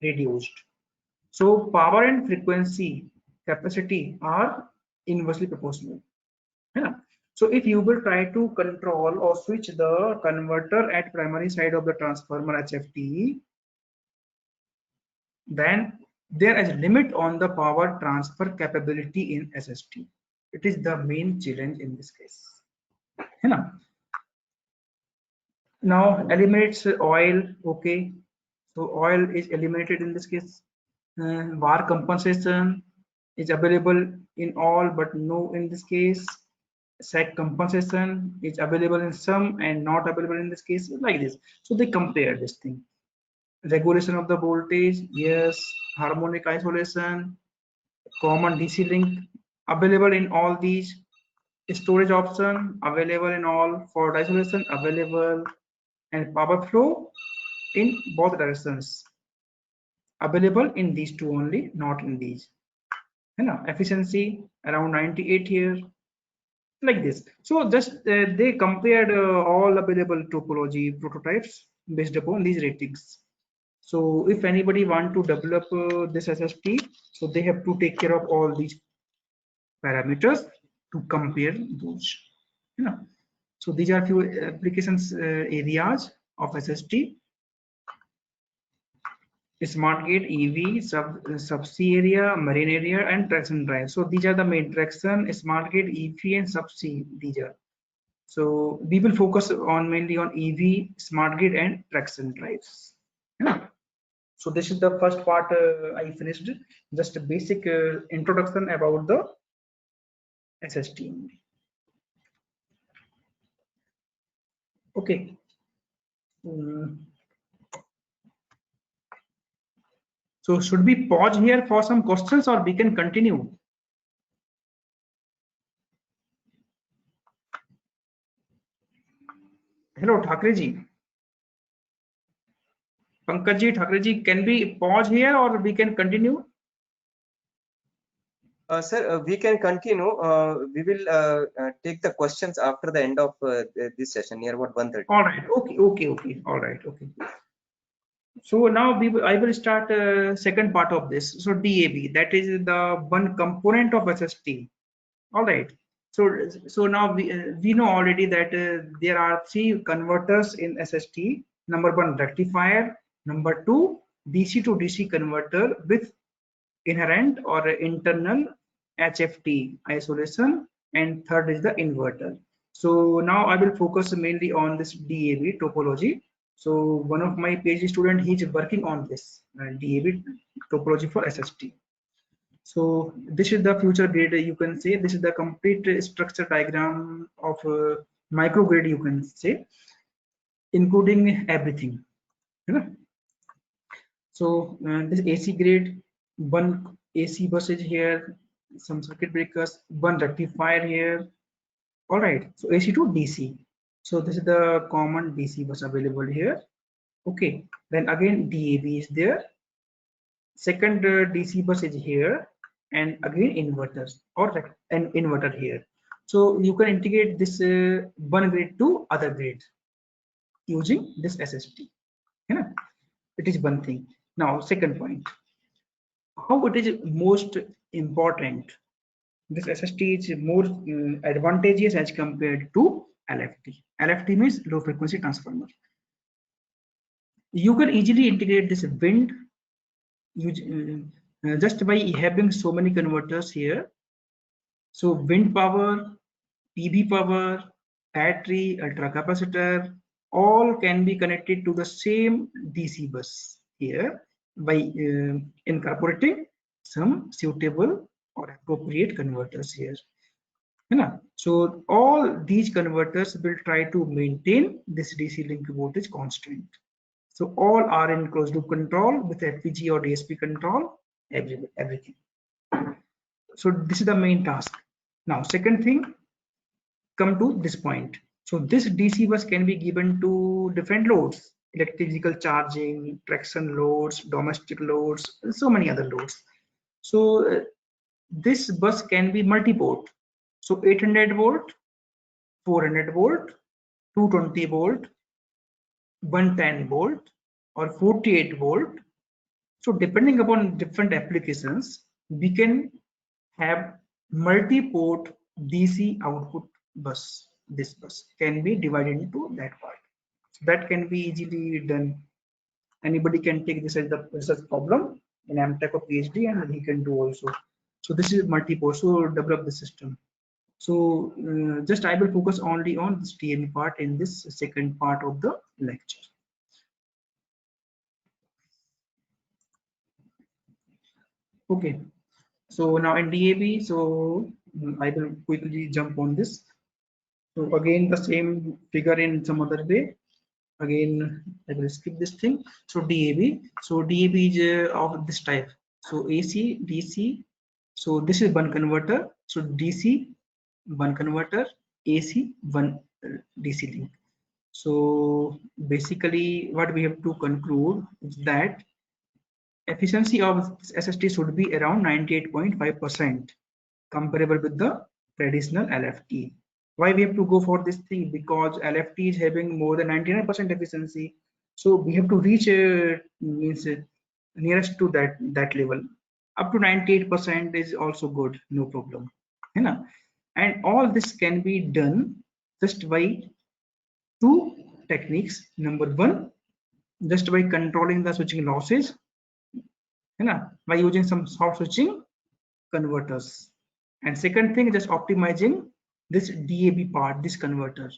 reduced. So power and frequency capacity are inversely proportional. Yeah. So if you will try to control or switch the converter at primary side of the transformer HFT, then there is a limit on the power transfer capability in SST. It is the main challenge in this case. Yeah. Now eliminates oil. Okay, so oil is eliminated in this case. VAR compensation is available in all but no in this case. SAC compensation is available in some and not available in this case, like this. So they compare this thing. Regulation of the voltage, yes. Harmonic isolation, common DC link available in all these. Storage option available in all. For isolation available, and power flow in both directions available in these two only, not in these. Efficiency around 98 here, like this. So just they compared all available topology prototypes based upon these ratings. So if anybody want to develop this SST, so they have to take care of all these parameters to compare those. So these are few applications areas of SST. Smart gate, EV, subsea area, marine area, and traction drive. So these are the main: traction, smart gate, EV, and subsea. These are. So we will focus on mainly on EV, smart grid, and traction drives. Yeah. So this is the first part I finished. Just a basic introduction about the SST. Okay. So should we pause here for some questions, or we can continue? Hello, Thakre ji. Pankaj ji, Thakre ji, can we pause here or we can continue? Sir, we can continue. We will take the questions after the end of this session, near about 1:30. All right. Okay. All right. Okay. So now I will start second part of this. So DAB, that is the one component of SST. All right. So now we know already that there are three converters in SST. Number one, rectifier. Number two, DC to DC converter with inherent or internal HFT isolation, and third is the inverter. So now I will focus mainly on this DAB topology. So one of my PhD student, he is working on this DAB topology for SST. So this is the future grid, you can say. This is the complete structure diagram of microgrid, you can say, including everything. So this AC grid, one AC bus is here, some circuit breakers, one rectifier here. All right, so AC to DC. So this is the common DC bus available here. Okay, then again DAB is there. Second DC bus is here, and again inverters or an inverter here. So you can integrate this one grid to other grid using this SST. Yeah, it is one thing. Now second point, how it is most important. This SST is more advantageous as compared to LFT. LFT means low frequency transformer. You can easily integrate this wind just by having so many converters here. So wind power, PV power, battery, ultra capacitor, all can be connected to the same DC bus here by incorporating some suitable or appropriate converters here. So all these converters will try to maintain this DC link voltage constant. So all are in closed loop control with FPG or DSP control, everything. So this is the main task. Now second thing, come to this point. So this DC bus can be given to different loads: electric vehicle charging, traction loads, domestic loads, and so many other loads. So this bus can be multi-port. So 800 volt, 400 volt, 220 volt, 110 volt, or 48 volt. So depending upon different applications, we can have multi-port DC output bus. This bus can be divided into that part. So that can be easily done. Anybody can take this as the research problem in MTech or PhD, and he can do also. So this is multi-port. So develop the system. So just I will focus only on this TME part in this second part of the lecture. Okay. So now in DAB, so I will quickly jump on this. So again, the same figure in some other way. Again, I will skip this thing. So DAB. So DAB is of this type. So AC, DC. So this is one converter. So DC, one converter. AC, one DC link. So basically, what we have to conclude is that efficiency of SST should be around 98.5%, comparable with the traditional LFT. Why we have to go for this thing? Because LFT is having more than 99% efficiency, so we have to reach nearest to that level. Up to 98% is also good, no problem. And all this can be done just by two techniques. Number one, just by controlling the switching losses, by using some soft switching converters. And second thing, just optimizing this DAB part, this converter,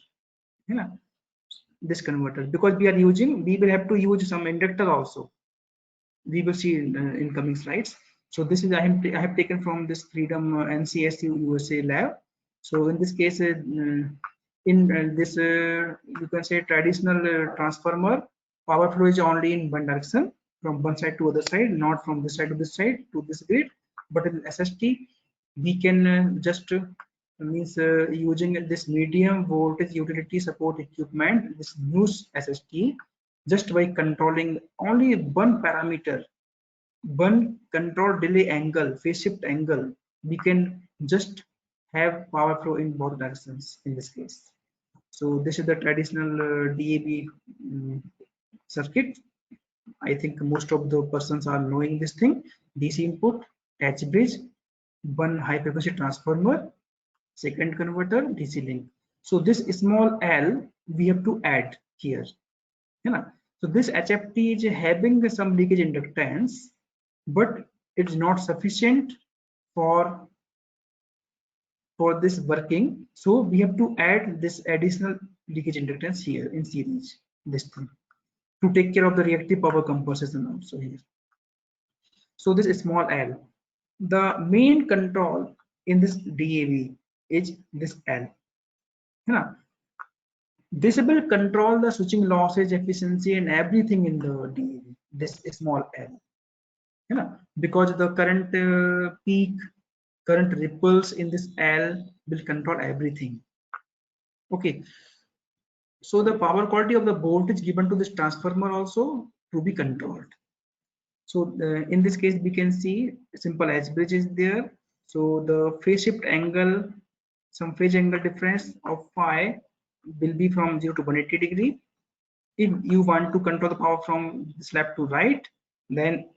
this converter, because we will have to use some inductor also. We will see in incoming slides. So this is I have taken from this Freedom NCSU USA lab. So in this case, in this you can say traditional transformer, power flow is only in one direction, from one side to other side, not from this side to this side to this grid. But in SST, we can just using this medium voltage utility support equipment, this NUS SST, just by controlling only one parameter, one control delay angle, phase shift angle, we can just have power flow in both directions in this case. So this is the traditional DAB circuit. I think most of the persons are knowing this thing. DC input, H bridge, one high frequency transformer, second converter, DC link. So this small L we have to add here. So this HFT is having some leakage inductance, but it's not sufficient for this working. So we have to add this additional leakage inductance here in series, this thing, to take care of the reactive power compensation also here. So this is small L. The main control in this DAB is this L. This will control the switching losses, efficiency, and everything in the DAB. This small L. Because the current peak, current ripples in this L will control everything. Okay. So the power quality of the voltage given to this transformer also to be controlled. So in this case, we can see simple H bridge is there. So the phase shift angle, some phase angle difference of phi will be from 0 to 180 degree. If you want to control the power from this left to right, then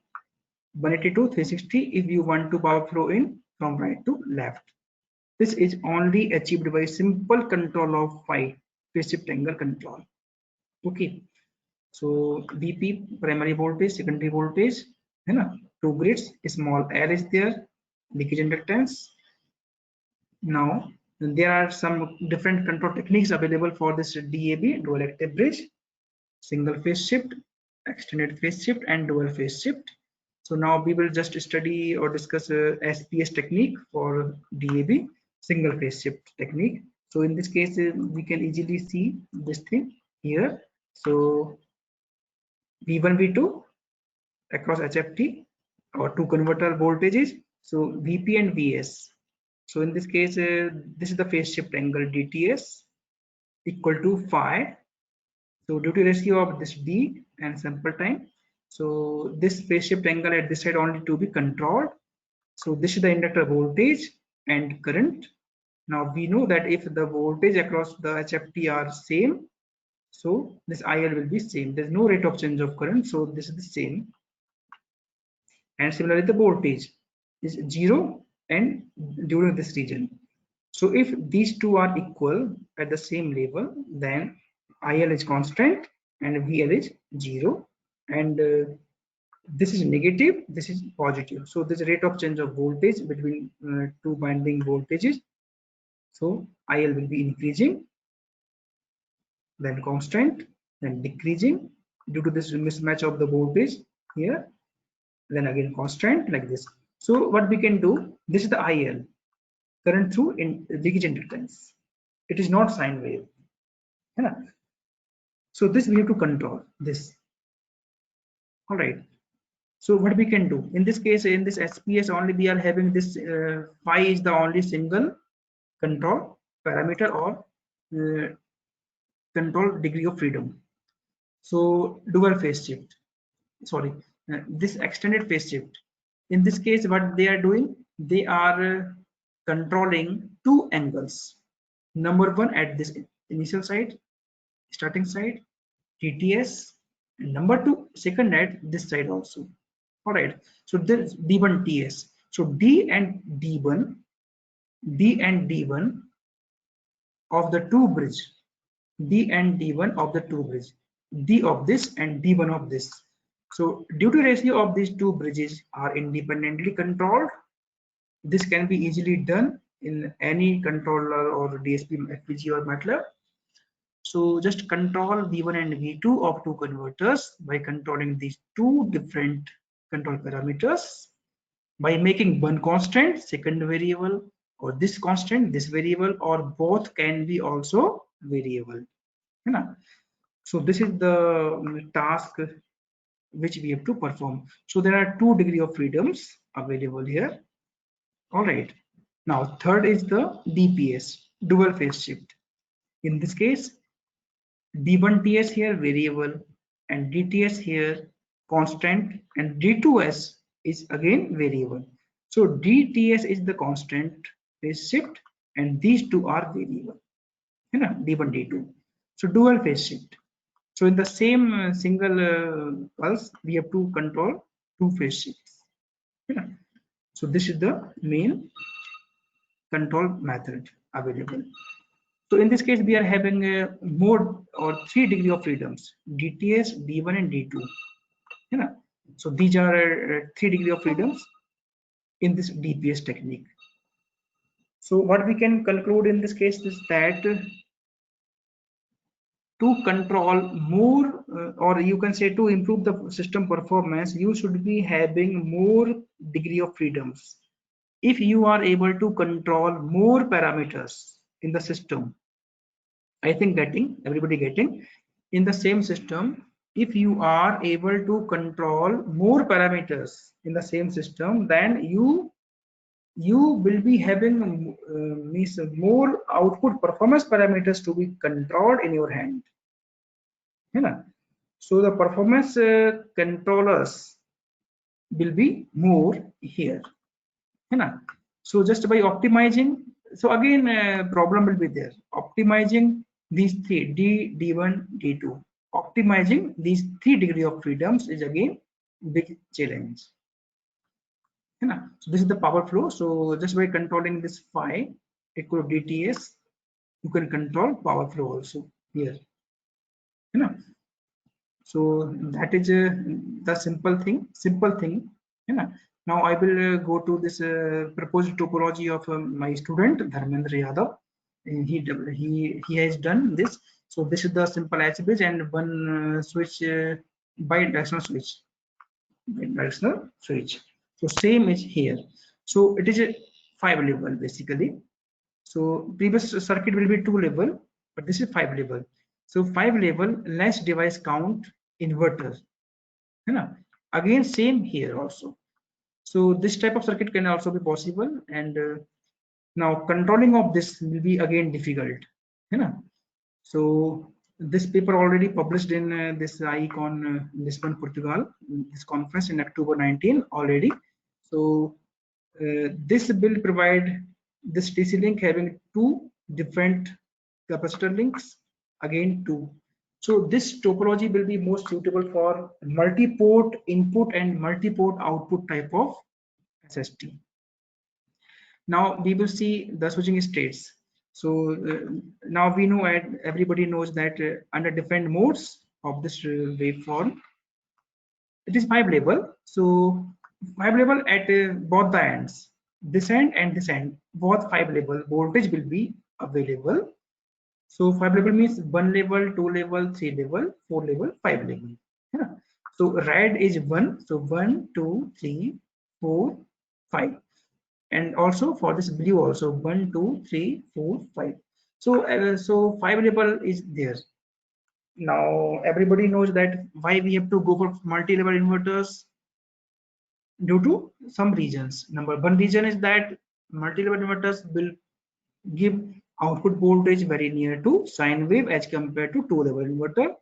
180 to 360. If you want to power flow in from right to left, this is only achieved by simple control of phi, phase shift angle control. Okay. So VP, primary voltage, secondary voltage, two grids, small L is there, leakage inductance. Now there are some different control techniques available for this DAB, dual active bridge, single phase shift, extended phase shift, and dual phase shift. So now we will just study or discuss SPS technique for DAB, single phase shift technique. So in this case, we can easily see this thing here. So V1, V2 across HFT or two converter voltages. So VP and VS. So in this case, this is the phase shift angle DTS equal to phi. So duty ratio of this D and sample time. So this phase shift angle at this side only to be controlled. So this is the inductor voltage and current. Now we know that if the voltage across the HFT are same, so this IL will be same. There's no rate of change of current, so this is the same. And similarly, the voltage is 0 and during this region. So if these two are equal at the same level, then IL is constant and VL is 0. And this is negative, this is positive. So this rate of change of voltage between two binding voltages. So IL will be increasing, then constant, then decreasing due to this mismatch of the voltage here, then again constant like this. So what we can do, this is the IL, current through in leakage inductance. It is not sine wave. Yeah. So this we have to control this. All right. So what we can do in this case, in this SPS only we are having this phi is the only single control parameter or control degree of freedom. So dual phase shift, sorry, this extended phase shift. In this case, what they are doing, they are controlling two angles. Number one at this initial side, starting side, TTS, and number two, second at this side also. All right. So this D1 TS. So D and D1 of the two bridge, D and D1 of the two bridge, D of this and D1 of this. So duty ratio of these two bridges are independently controlled. This can be easily done in any controller or DSP, FPGA or MATLAB. So just control V1 and V2 of two converters by controlling these two different control parameters by making one constant, second variable, or this constant, this variable, or both can be also variable. So this is the task which we have to perform. So there are two degrees of freedoms available here. All right. Now third is the DPS, dual phase shift. In this case, D1TS here variable and DTS here constant and D2S is again variable. So DTS is the constant phase shift and these two are variable. D1, D2. So dual phase shift. So in the same single pulse, we have to control two phase shifts. So this is the main control method available. So in this case, we are having a mode or 3 degree of freedoms: DTS, D1, and D2. So these are 3 degree of freedoms in this DPS technique. So what we can conclude in this case is that to control more, or you can say to improve the system performance, you should be having more degree of freedoms. If you are able to control more parameters in the system, I think everybody getting in the same system, if you are able to control more parameters in the same system, then you will be having more output performance parameters to be controlled in your hand. So the performance controllers will be more here. So just by optimizing, so again problem will be there. Optimizing these three, D, D1, D2. Optimizing these 3 degree of freedoms is again big challenge. So this is the power flow. So just by controlling this phi equal to DTS, you can control power flow also here. So that is the simple thing. Now I will go to this proposed topology of my student Dharmendra Yadav. He has done this. So this is the simple H bridge and one switch, bidirectional switch. So same is here. So it is a 5 level basically. So previous circuit will be 2 level, but this is 5 level. So 5 level less device count inverter. Again same here also. So this type of circuit can also be possible, and now controlling of this will be again difficult. So this paper already published in this IECON Lisbon, Portugal, this conference in October 19 already. So this will provide this DC link having two different capacitor links, again two. So this topology will be most suitable for multi-port input and multi-port output type of SST. Now we will see the switching states. So now we know, and everybody knows that under different modes of this waveform, it is 5 level. So 5 level at both the ends, this end and this end, both 5 level voltage will be available. So 5 level means 1 level, 2 level, 3 level, 4 level, 5 level. Yeah. So red is 1, so 1, 2, 3, 4, 5. And also for this blue also 1, 2, 3, 4, 5. So 5 level is there. Now everybody knows that why we have to go for multi-level inverters, due to some reasons. Number one reason is that multi-level inverters will give output voltage very near to sine wave as compared to two-level inverter.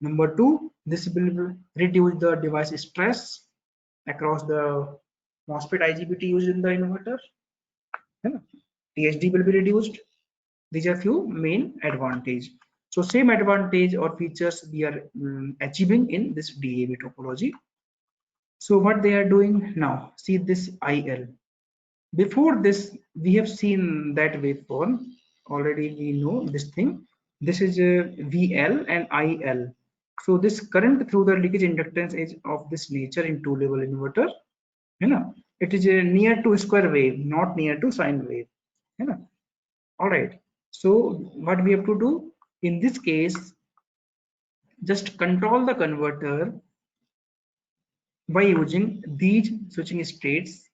Number two, this will reduce the device stress across the MOSFET IGBT used in the inverter. THD will be reduced. These are few main advantage. So same advantage or features we are achieving in this DAB topology. So what they are doing now, see this IL. Before this, we have seen that waveform. Already we know this thing. This is VL and IL. So this current through the leakage inductance is of this nature in two-level inverter. You know, it is near to square wave, not near to sine wave. You know. All right. So what we have to do in this case, just control the converter by using these switching states.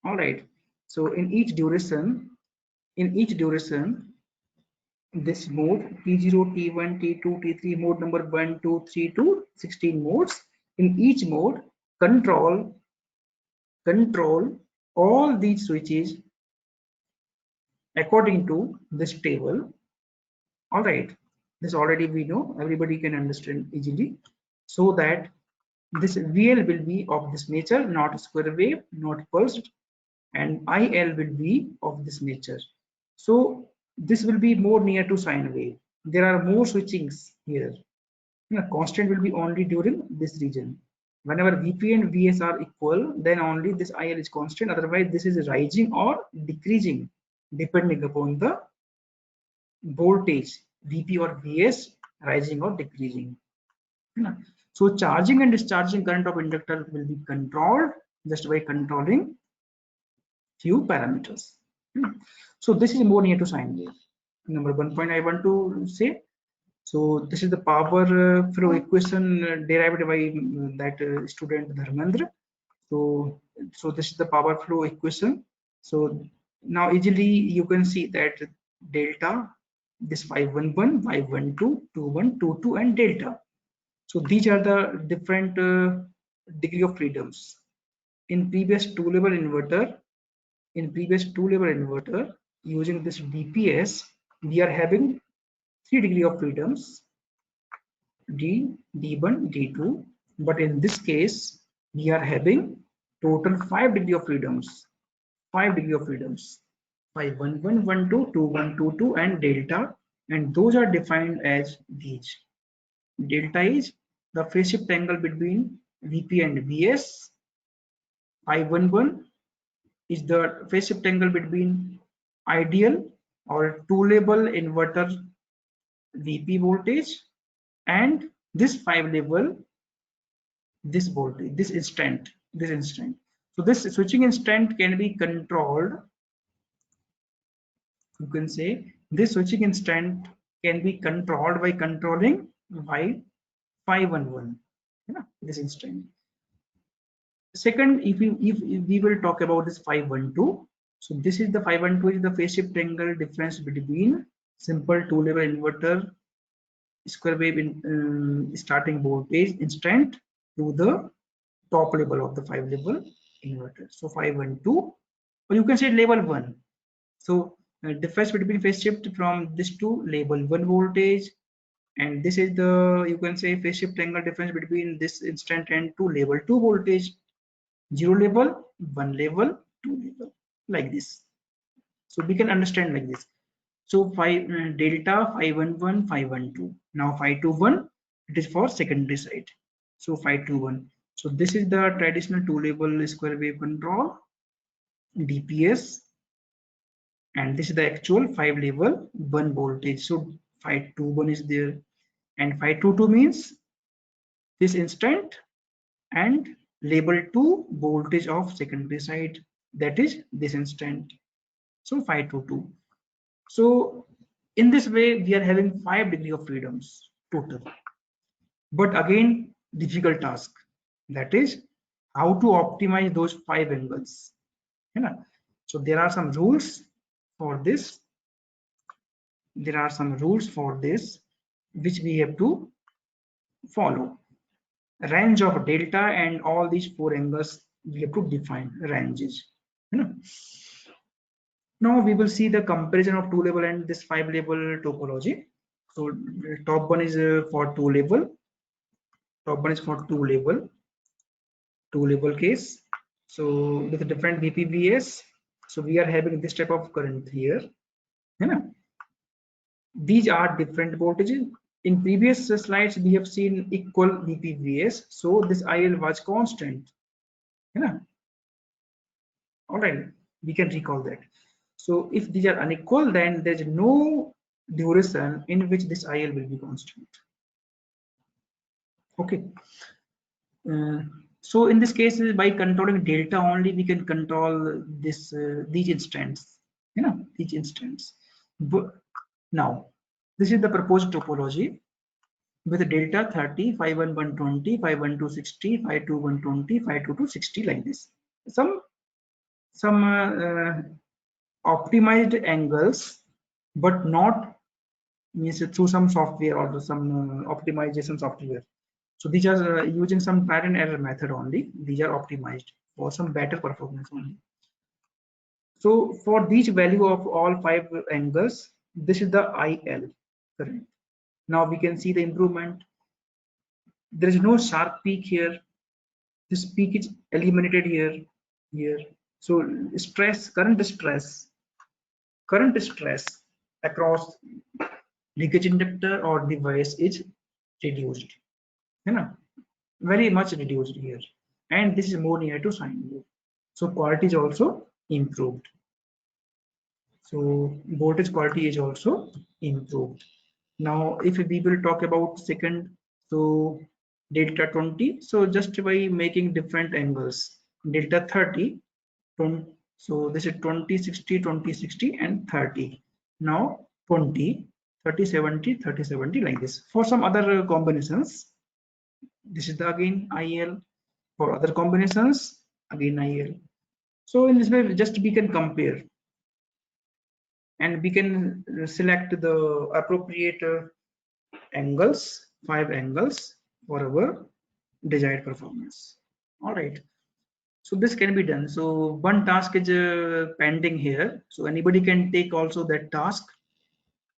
All right. So in each duration, this mode T0, T1, T2, T3, mode number 1, 2, 3 to 16 modes. In each mode, control all these switches according to this table. All right, this already we know, everybody can understand easily. So that this VL will be of this nature, not square wave, not pulsed, and IL will be of this nature. So this will be more near to sine wave. There are more switchings here. Constant will be only during this region. Whenever VP and VS are equal, then only this IL is constant. Otherwise, this is rising or decreasing depending upon the voltage, VP or VS rising or decreasing. So charging and discharging current of inductor will be controlled just by controlling few parameters. So this is more near to sine wave. Number 1 point I want to say. So this is the power flow equation derived by that student Dharmendra. So this is the power flow equation. So now easily you can see that delta, this 511, 512, 2122 and delta. So these are the different degree of freedoms. In previous two-level inverter, using this DPS, we are having 3 degree of freedoms, D, D1, D2, but in this case we are having total 5 degree of freedoms, 511, 12, 2122 and delta, and those are defined as these. Delta is the phase shift angle between VP and VS. 511 is the phase shift angle between ideal or two-level inverter VP voltage and this 5 level, this voltage, this instant. So this switching instant can be controlled. You can say this switching instant can be controlled by controlling by 511. This instant. Second, if we will talk about this 512, so this is the 512 is the phase shift angle difference between simple two-level inverter square wave in starting voltage instant to the top level of the 5-level inverter. So 512, or you can say level 1. So difference between phase shift from this to level 1 voltage, and this is the, you can say, phase shift angle difference between this instant and to level 2 voltage. 0 level, 1 level, 2 level, like this. So we can understand like this. So delta 511, 512. Now 521, it is for secondary side. So 521. So this is the traditional two level square wave control, DPS, and this is the actual 5 level 1 voltage. So 521 is there, and 522 means this instant, and label 2 voltage of secondary side, that is this instant. So 522. So in this way we are having 5 degree of freedoms total, but again difficult task, that is how to optimize those 5 angles. So there are some rules for this, which we have to follow. Range of delta and all these 4 angles we have to define ranges. Now we will see the comparison of 2 level and this 5 level topology. So top one is for 2 level. Top one is for 2 level case. So with a different VPVS, so we are having this type of current here. These are different voltages. In previous slides we have seen equal VPVS, so this IL was constant. All right, we can recall that. So if these are unequal, then there's no duration in which this IL will be constant. Okay. So in this case, by controlling delta only, we can control this these instants. Each instance. But now this is the proposed topology with delta 30, 51120, 51260, 52120, 52260, like this. Some optimized angles, but not means through some software or some optimization software. So these are using some trial and error method only. These are optimized for some better performance only. So for each value of all 5 angles, this is the IL current. Now we can see the improvement. There is no sharp peak here. This peak is eliminated here. So current stress across leakage inductor or device is reduced. Very much reduced here, and this is more near to sine wave. So quality is also improved. So voltage quality is also improved. Now if we will talk about second, so delta 20, so just by making different angles, delta 30, 20, so this is 20 60 20 60 and 30. Now 20 30 70 30 70, like this. For some other combinations, this is the again IL. For other combinations, again IL. So in this way, just we can compare, and we can select the appropriate angles, 5 angles for our desired performance. All right. So this can be done. So one task is pending here. So anybody can take also that task.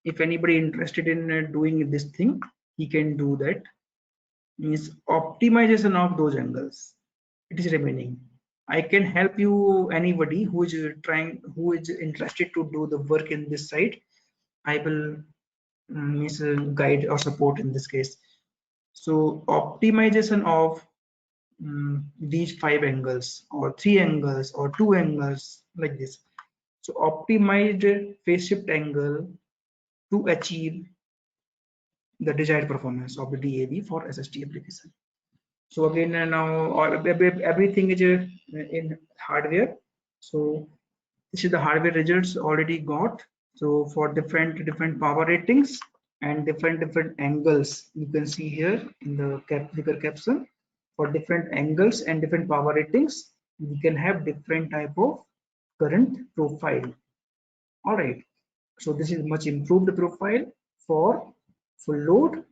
If anybody interested in doing this thing, he can do that. Means optimization of those angles. It is remaining. I can help you, anybody who is interested to do the work in this site. I will guide or support in this case. So optimization of these 5 angles or 3 angles or 2 angles, like this. So optimized phase shift angle to achieve the desired performance of the DAB for SST application. So again, now everything is in hardware. So this is the hardware results already got. So for different power ratings and different angles, you can see here in the figure caption. For different angles and different power ratings, we can have different type of current profile. All right. So this is much improved profile for full load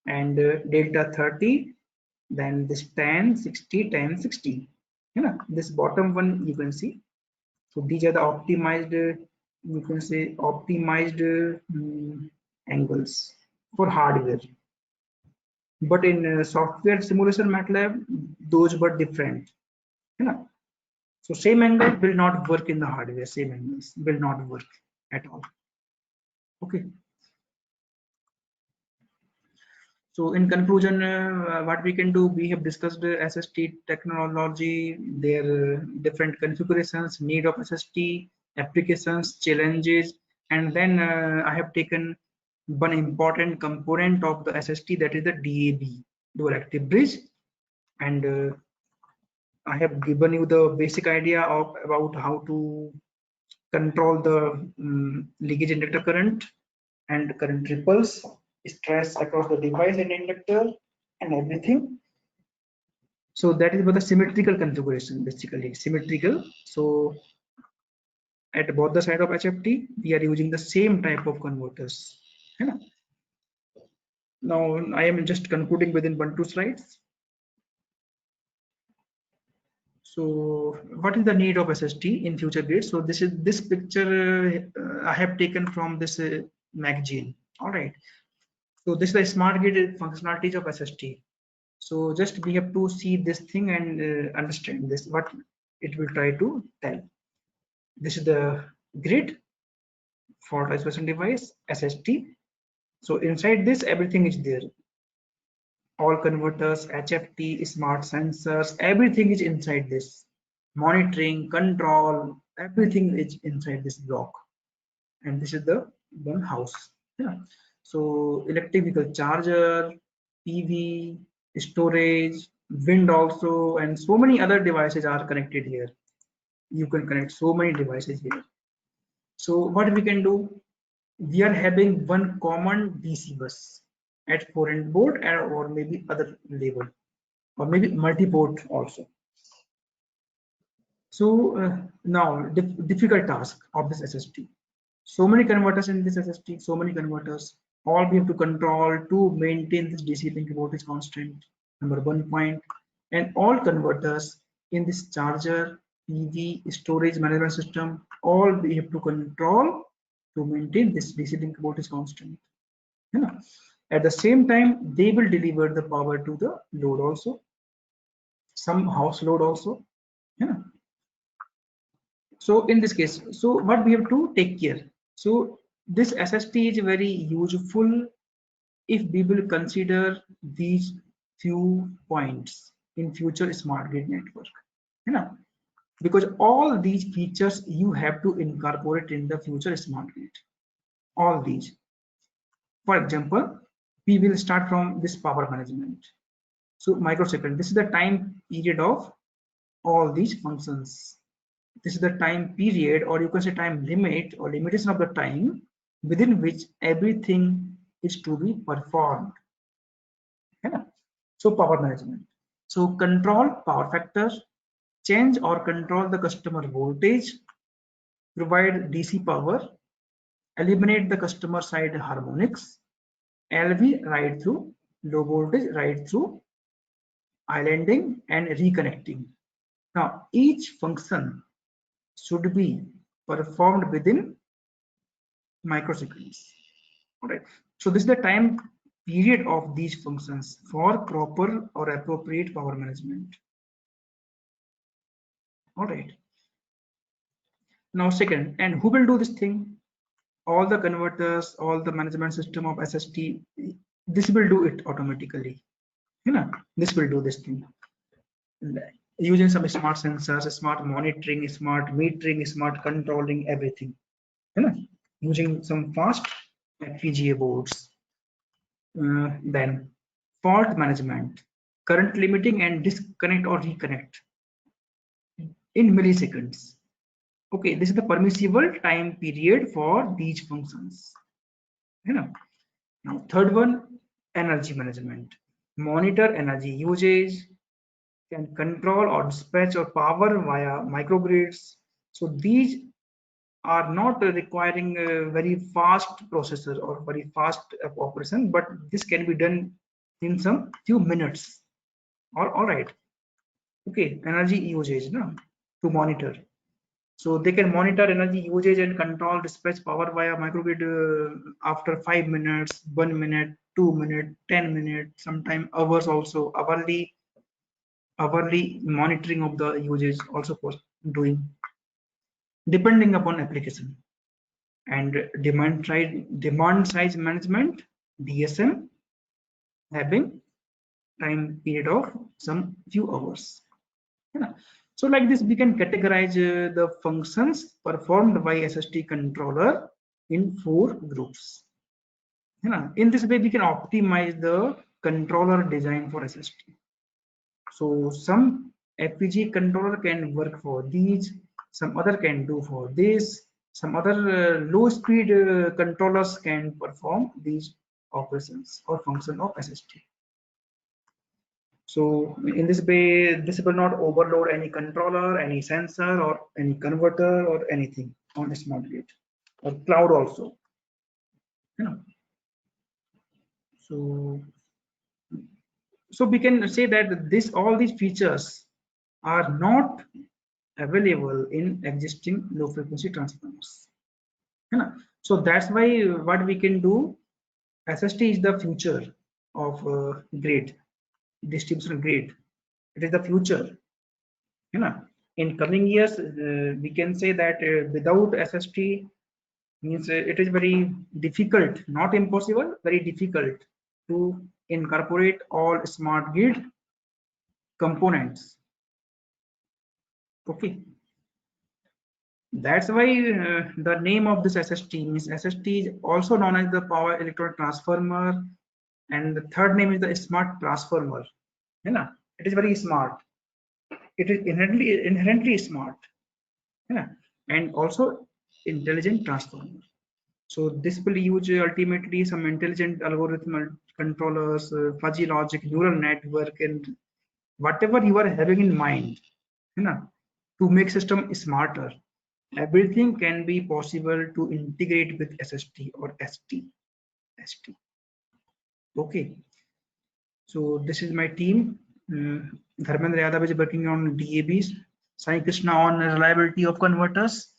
and delta 30. Then this 10 60 10 60. This bottom one you can see. So these are the optimized, you can say optimized angles for hardware. But in software simulation MATLAB, those were different. So same angle will not work in the hardware. Same angles will not work at all. Okay. So in conclusion, what we can do, we have discussed SST technology, their different configurations, need of SST, applications, challenges, and then I have taken one important component of the SST, that is the DAB, dual active bridge, and I have given you the basic idea of about how to control the leakage inductor current and current ripples, stress across the device and inductor, and everything. So that is about the symmetrical configuration, basically symmetrical. So at both the side of HFT, we are using the same type of converters. Yeah. Now I am just concluding within 1-2 slides. So what is the need of SST in future grids? So this picture I have taken from this magazine. All right. So this is the smart grid functionalities of SST. So just we have to see this thing and understand this, what it will try to tell. This is the grid fault isolation device, SST. So inside this, everything is there. All converters, HFT, smart sensors, everything is inside this. Monitoring, control, everything is inside this block. And this is the one house. Yeah. So electric vehicle charger, PV, storage, wind also, and so many other devices are connected here. You can connect so many devices here. So what we can do, we are having one common DC bus at 4-end board or maybe other level, or maybe multi-port also. So now difficult task of this SST. So many converters in this SST, so many converters, all we have to control to maintain this DC link voltage constant, number 1 point, and all converters in this charger, PV, storage management system, all we have to control to maintain this DC link voltage constant. Yeah. At the same time, they will deliver the power to the load also, some house load also. Yeah. So in this case, so what we have to take care. So this SST is very useful if we will consider these few points in future smart grid network. You know, because all these features you have to incorporate in the future smart grid. All these. For example, we will start from this power management. So microsecond, this is the time period of all these functions. This is the time period, or you can say time limit or limitation of the time within which everything is to be performed. Yeah. So power management. So control power factor, change or control the customer voltage, provide DC power, eliminate the customer side harmonics, LV ride through, low voltage ride through, islanding and reconnecting. Now each function should be performed within microseconds. All right. So this is the time period of these functions for proper or appropriate power management. All right. Now second, and who will do this thing? All the converters, all the management system of SST, this will do it automatically. You know, this will do this thing. Using some smart sensors, smart monitoring, smart metering, smart controlling, everything. You know, using some fast FPGA boards. Then fault management, current limiting and disconnect or reconnect in milliseconds. Okay, this is the permissible time period for these functions. You know. Now third one, energy management. Monitor energy usage, can control or dispatch or power via microgrids. So these are not requiring a very fast processor or very fast operation, but this can be done in some few minutes. All right. Okay, energy usage no, to monitor. So they can monitor energy usage and control dispatch power via microgrid after 5 minutes, 1 minute, 2 minutes, 10 minutes, sometime hours also. Hourly monitoring of the usage also doing depending upon application. And demand size management, DSM, having time period of some few hours. Yeah. So like this, we can categorize the functions performed by SST controller in 4 groups. Yeah. In this way, we can optimize the controller design for SST. So some FPG controller can work for these, some other can do for this, some other low speed controllers can perform these operations or function of SST. So in this way, this will not overload any controller, any sensor, or any converter, or anything on a smart gate or cloud also. So we can say that all these features are not available in existing low frequency transformers. So that's why what we can do, SST is the future of grid, distribution grid. It is the future. In coming years, we can say that without SST means it is very difficult, not impossible, very difficult to incorporate all smart grid components. Okay. That's why the name of this SST means SST is also known as the power electronic transformer, and the third name is the smart transformer. It is very smart. It is inherently smart. And also intelligent transformer. So this will use ultimately some intelligent algorithm controllers, fuzzy logic, neural network, and whatever you are having in mind, to make system smarter. Everything can be possible to integrate with SST or ST. Okay. So this is my team. Dharmendra Yadav is working on DABs. Sai Krishna on reliability of converters,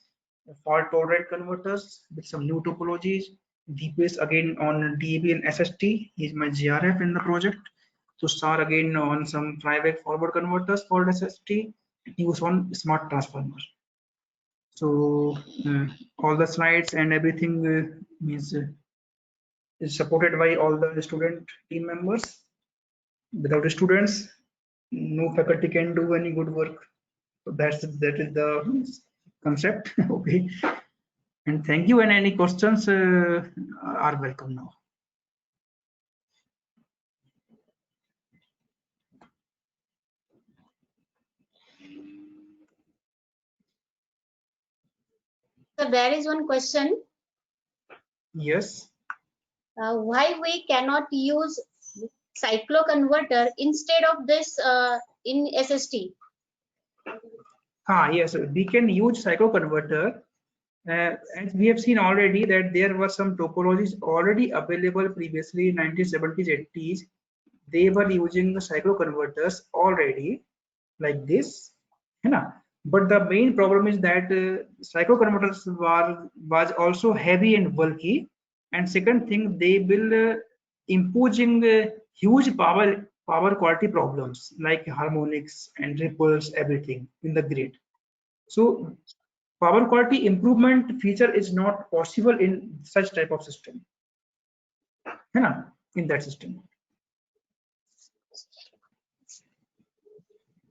fault tolerant converters with some new topologies. Deepesh again on DAB and SST. He's my GRF in the project. Tushar again on some private forward converters for SST. He was on smart transformer. So all the slides and everything is supported by all the student team members. Without the students, no faculty can do any good work. So that is the concept. Okay. And thank you. And any questions are welcome now. So there is one question. Yes. Why we cannot use cycloconverter instead of this in SST? Yes, we can use cycloconverter. As we have seen already that there were some topologies already available previously in 1970s, 80s. They were using the cycloconverters already like this. But the main problem is that cycloconverters was also heavy and bulky. And second thing, they will imposing huge power quality problems like harmonics and ripples, everything in the grid. So power quality improvement feature is not possible in such type of system. In that system.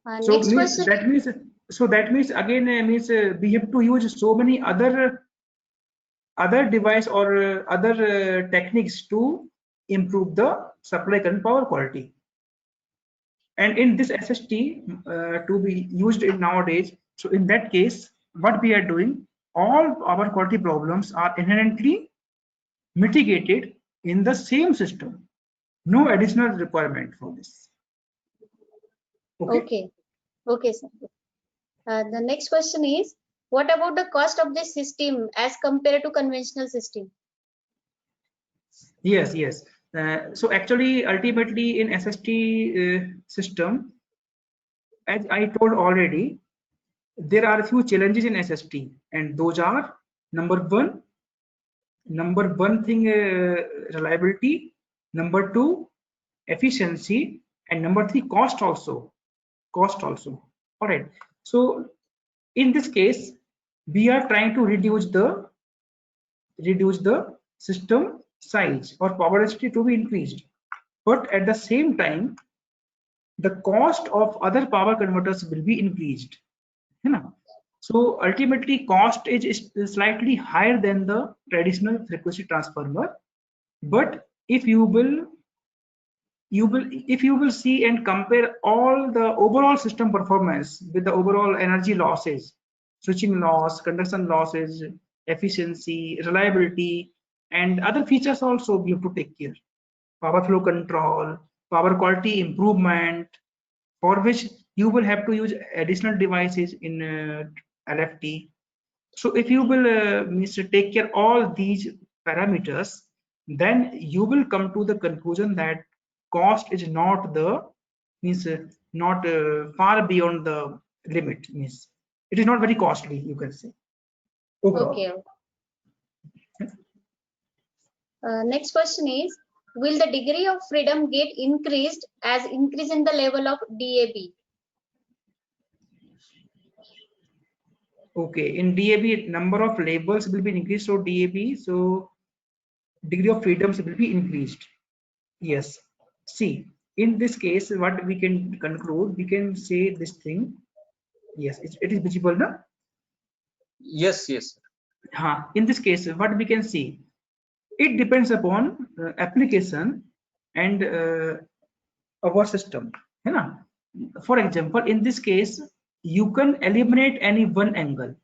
Next question. That means again we have to use so many other device or other techniques to improve the supply current power quality. And in this SST to be used in nowadays, so in that case, what we are doing, all power quality problems are inherently mitigated in the same system. No additional requirement for this. Okay, sir. The next question is, what about the cost of this system as compared to conventional system? Yes. So actually, ultimately in SST system, as I told already, there are a few challenges in SST, and those are number one thing, reliability, number two, efficiency, and number three, cost also. All right. So in this case, we are trying to reduce the system size or power density to be increased, but at the same time the cost of other power converters will be increased, है ना? So ultimately cost is slightly higher than the traditional frequency transformer, but if you will see and compare all the overall system performance with the overall energy losses, switching loss, conduction losses, efficiency, reliability, and other features also we have to take care. Power flow control, power quality improvement, for which you will have to use additional devices in LFT. So if you will take care all these parameters, then you will come to the conclusion that cost is not the not far beyond the limit, means it is not very costly, you can say overall. Okay. Next question is, will the degree of freedom get increased as increase in the level of DAB? Okay, in DAB number of labels will be increased, so DAB, so degree of freedoms will be increased. Yes, see, in this case what we can conclude, we can say this thing. Yes, it is visible now. Yes, yes. In this case what we can see, it depends upon application and our system, है ना? For example, in this case you can eliminate any one angle,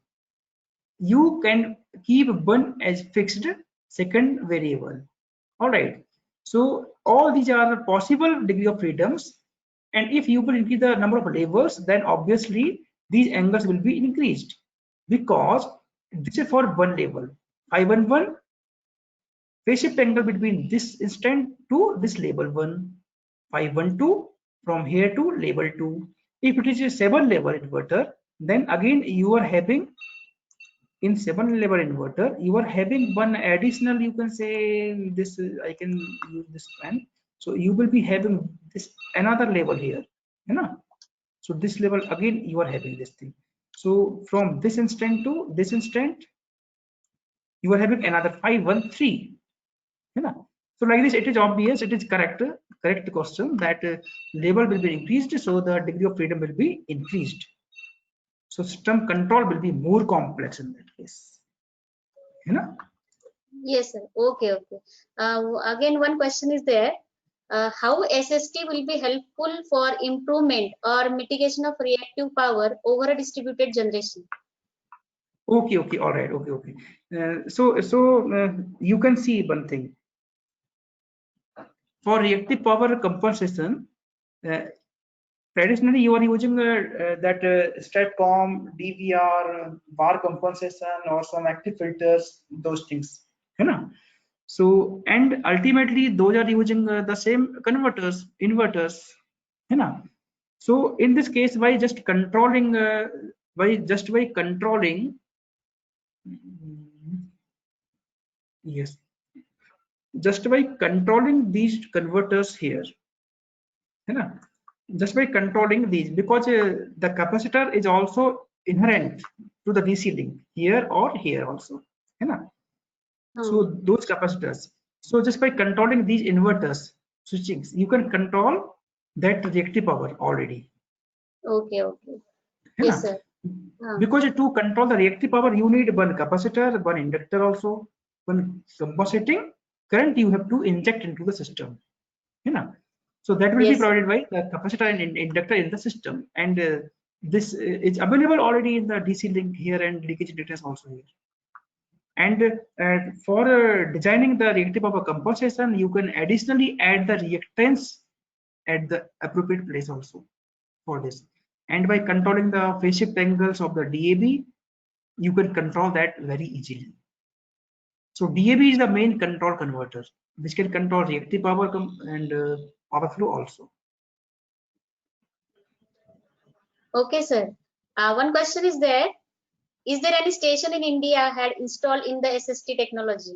you can keep one as fixed second variable. All right, so all these are possible degree of freedoms, and if you will increase the number of levels, then obviously these angles will be increased, because this is for one level. 511 phase shift angle between this instant to this label 1, 512 from here to label 2. If it is a 7 level inverter, then again you are having, in 7 level inverter you are having one additional, you can say this, I can use this pen, so you will be having this another level here, you know? So this level again you are having this thing, so from this instant to this instant you are having another 513, you know? So like this, it is obvious, it is correct question that level will be increased, so the degree of freedom will be increased. So system control will be more complex in that case, you know? Yes, sir. Okay. Again, one question is there. How SST will be helpful for improvement or mitigation of reactive power over a distributed generation? Okay, all right, okay. You can see one thing. For reactive power compensation, traditionally you are using that STATCOM, DVR, bar compensation, or some active filters, those things, you know? So, and ultimately those are using the same converters, inverters, you know? So in this case, by just controlling yes, just by controlling these converters here, you know, just by controlling these, because the capacitor is also inherent to the DC link here or here also, you know? So those capacitors, so just by controlling these inverters switchings, you can control that reactive power already. Okay. Yes, sir. Because to control the reactive power, you need one capacitor, one inductor also, one compensating current you have to inject into the system, you know? So that will be provided by the capacitor and inductor in the system, and this is available already in the DC link here and leakage detectors also here. And for designing the reactive power compensation, you can additionally add the reactance at the appropriate place also for this. And by controlling the phase shift angles of the DAB, you can control that very easily. So DAB is the main control converter, which can control reactive power and power flow also. Okay, sir. One question is there. Is there any station in India had installed in the SST technology?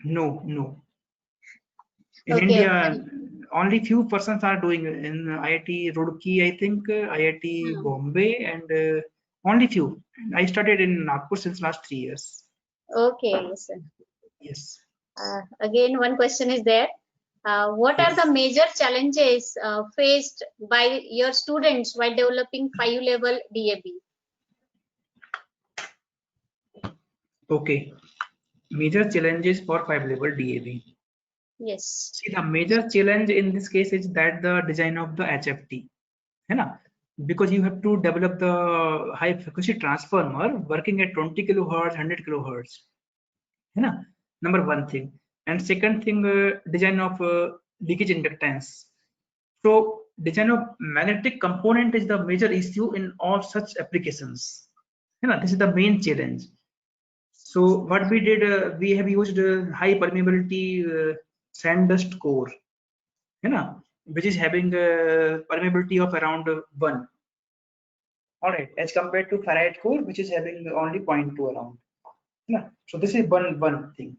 No. In India, only few persons are doing in IIT Roorkee, I think, IIT Bombay, and Only few. I studied in Nagpur since last 3 years. Okay, yes, sir. Yes. Again, one question is there. What are the major challenges faced by your students while developing 5-level DAB? Okay. Major challenges for 5-level DAB. Yes. See, the major challenge in this case is that the design of the HFT, है ना? Because you have to develop the high frequency transformer working at 20 kilohertz, 100 kilohertz, है ना? Number one thing. And second thing, design of leakage inductance. So design of magnetic component is the major issue in all such applications. You know, this is the main challenge. So what we did, we have used high permeability sand dust core, you know, which is having a permeability of around 1. All right, as compared to ferrite core, which is having only 0.2 around. Yeah. So this is one thing.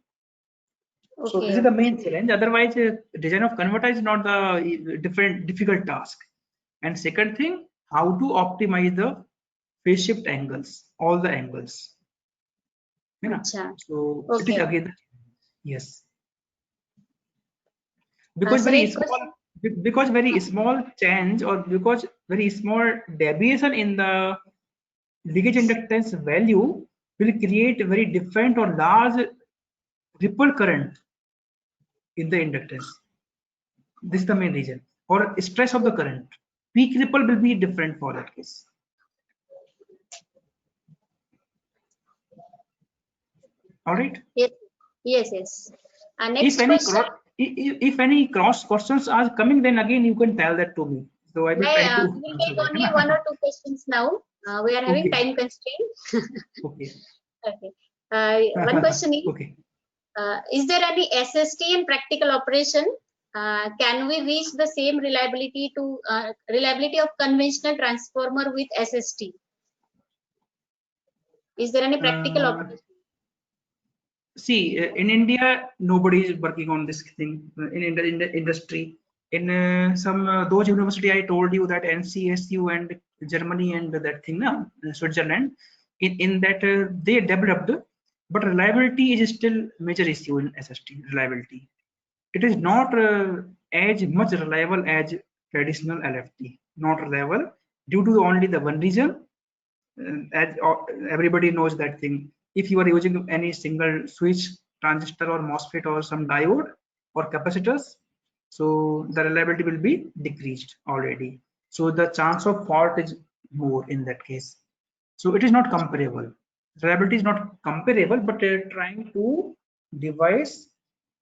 Okay. So this is the main challenge. Otherwise, design of converter is not the difficult task. And second thing, how to optimize the phase shift angles, all the angles. You know? So it is again, yes. Because very small change or because very small deviation in the leakage inductance value will create very different or large ripple current in the inductance. This is the main reason. Or stress of the current. Peak ripple will be different for that case. All right. Yes. Next question. If any cross questions are coming, then again you can tell that to me. So I will try to. We will take only 1 or 2 questions now. We are having time constraint. Okay. Okay. One question is. Okay. Is there any SST in practical operation? Can we reach the same reliability of conventional transformer with SST? Is there any practical operation? See, in India, nobody is working on this thing in the industry. In those university I told you that NCSU and Germany and that thing now, Switzerland, in that they developed, but reliability is still major issue in SST reliability. It is not as much reliable as traditional LFT, not reliable due to only the one reason. As everybody knows that thing, if you are using any single switch, transistor or MOSFET or some diode or capacitors, so the reliability will be decreased already. So the chance of fault is more in that case. So it is not comparable. Reliability is not comparable, but trying to devise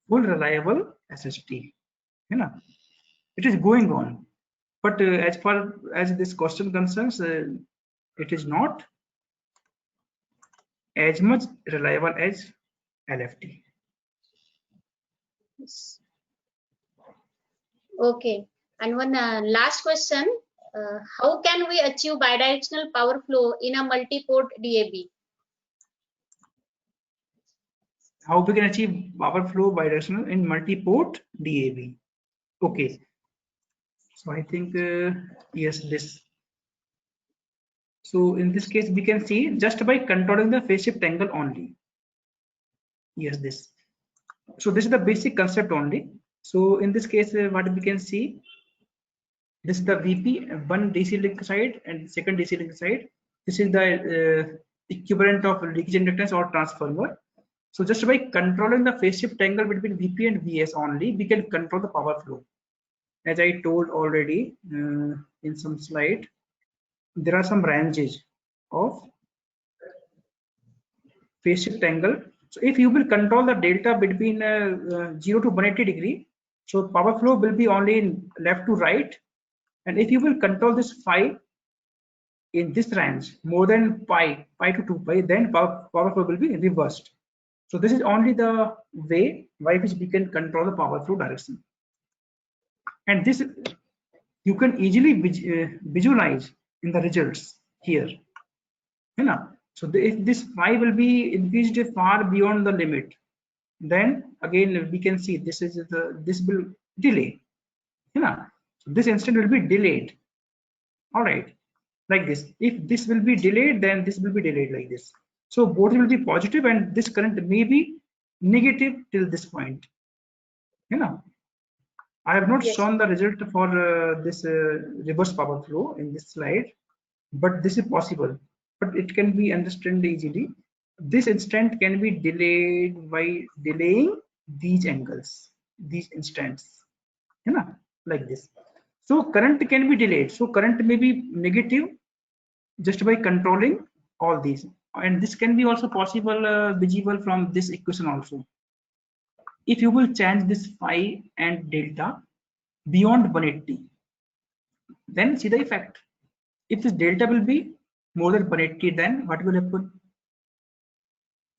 full reliable SST. You know, it is going on. But as far as this question concerns, it is not as much reliable as LFT. Yes. Okay. And one last question. How can we achieve bidirectional power flow in a multi-port DAB? How we can achieve power flow bidirectional in multi-port DAB? Okay. So I think, yes, this. So in this case, we can see just by controlling the phase shift angle only. Yes, this. So this is the basic concept only. So in this case, what we can see, this is the VP, one DC link side and second DC link side. This is the equivalent of leakage inductance or transformer. So just by controlling the phase shift angle between VP and VS only, we can control the power flow. As I told already in some slide, there are some ranges of phase shift angle. So if you will control the delta between 0 to 180 degree, so power flow will be only in left to right. And if you will control this phi in this range more than pi to 2 pi, then power flow will be reversed. So this is only the way by which we can control the power flow direction. And this you can easily visualize in the results here. You know? So if this phi will be increased far beyond the limit, then again we can see this will delay. You know? So this instant will be delayed. All right. like this. If this will be delayed, then this will be delayed like this. So both will be positive and this current may be negative till this point. You know, I have not Yes. shown the result for this reverse power flow in this slide, but this is possible. But it can be understood easily. This instant can be delayed by delaying these angles, these instants, you know, like this. So current can be delayed. So current may be negative just by controlling all these, and this can be also possible visible from this equation also. If you will change this phi and delta beyond 180, then see the effect. If this delta will be more than 180, then what will happen?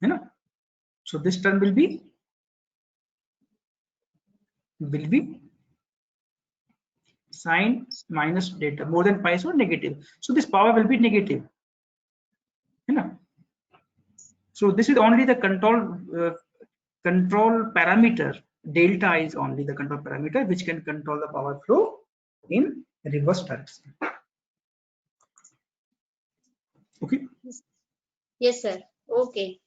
You know, so this term will be sine minus delta, more than pi, so negative. So this power will be negative. You know, so this is only the control parameter. Delta is only the control parameter which can control the power flow in reverse direction. Okay. Yes, sir. Okay.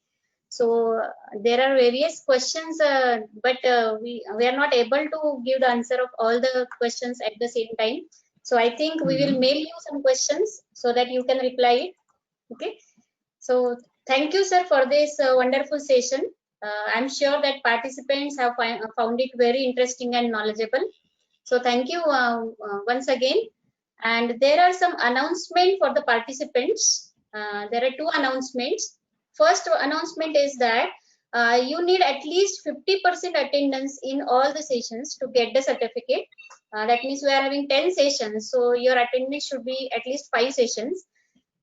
So there are various questions, but we are not able to give the answer of all the questions at the same time. So I think we will mail you some questions so that you can reply it. Okay. So thank you, sir, for this wonderful session. I'm sure that participants have found it very interesting and knowledgeable. So thank you once again. And there are some announcements for the participants. There are two announcements. First announcement is that you need at least 50% attendance in all the sessions to get the certificate. That means we are having 10 sessions, so your attendance should be at least 5 sessions.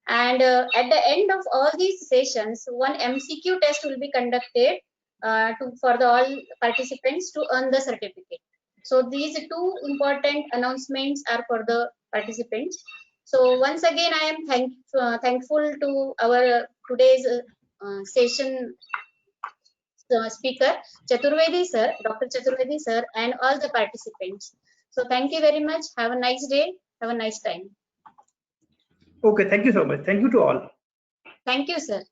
And at the end of all these sessions, one MCQ test will be conducted for all participants to earn the certificate. So these two important announcements are for the participants. So once again, I am thankful to our today's session speaker, Chaturvedi sir, Dr. Chaturvedi sir, and all the participants. So thank you very much. Have a nice day. Have a nice time. Okay, thank you so much. Thank you to all. Thank you, sir.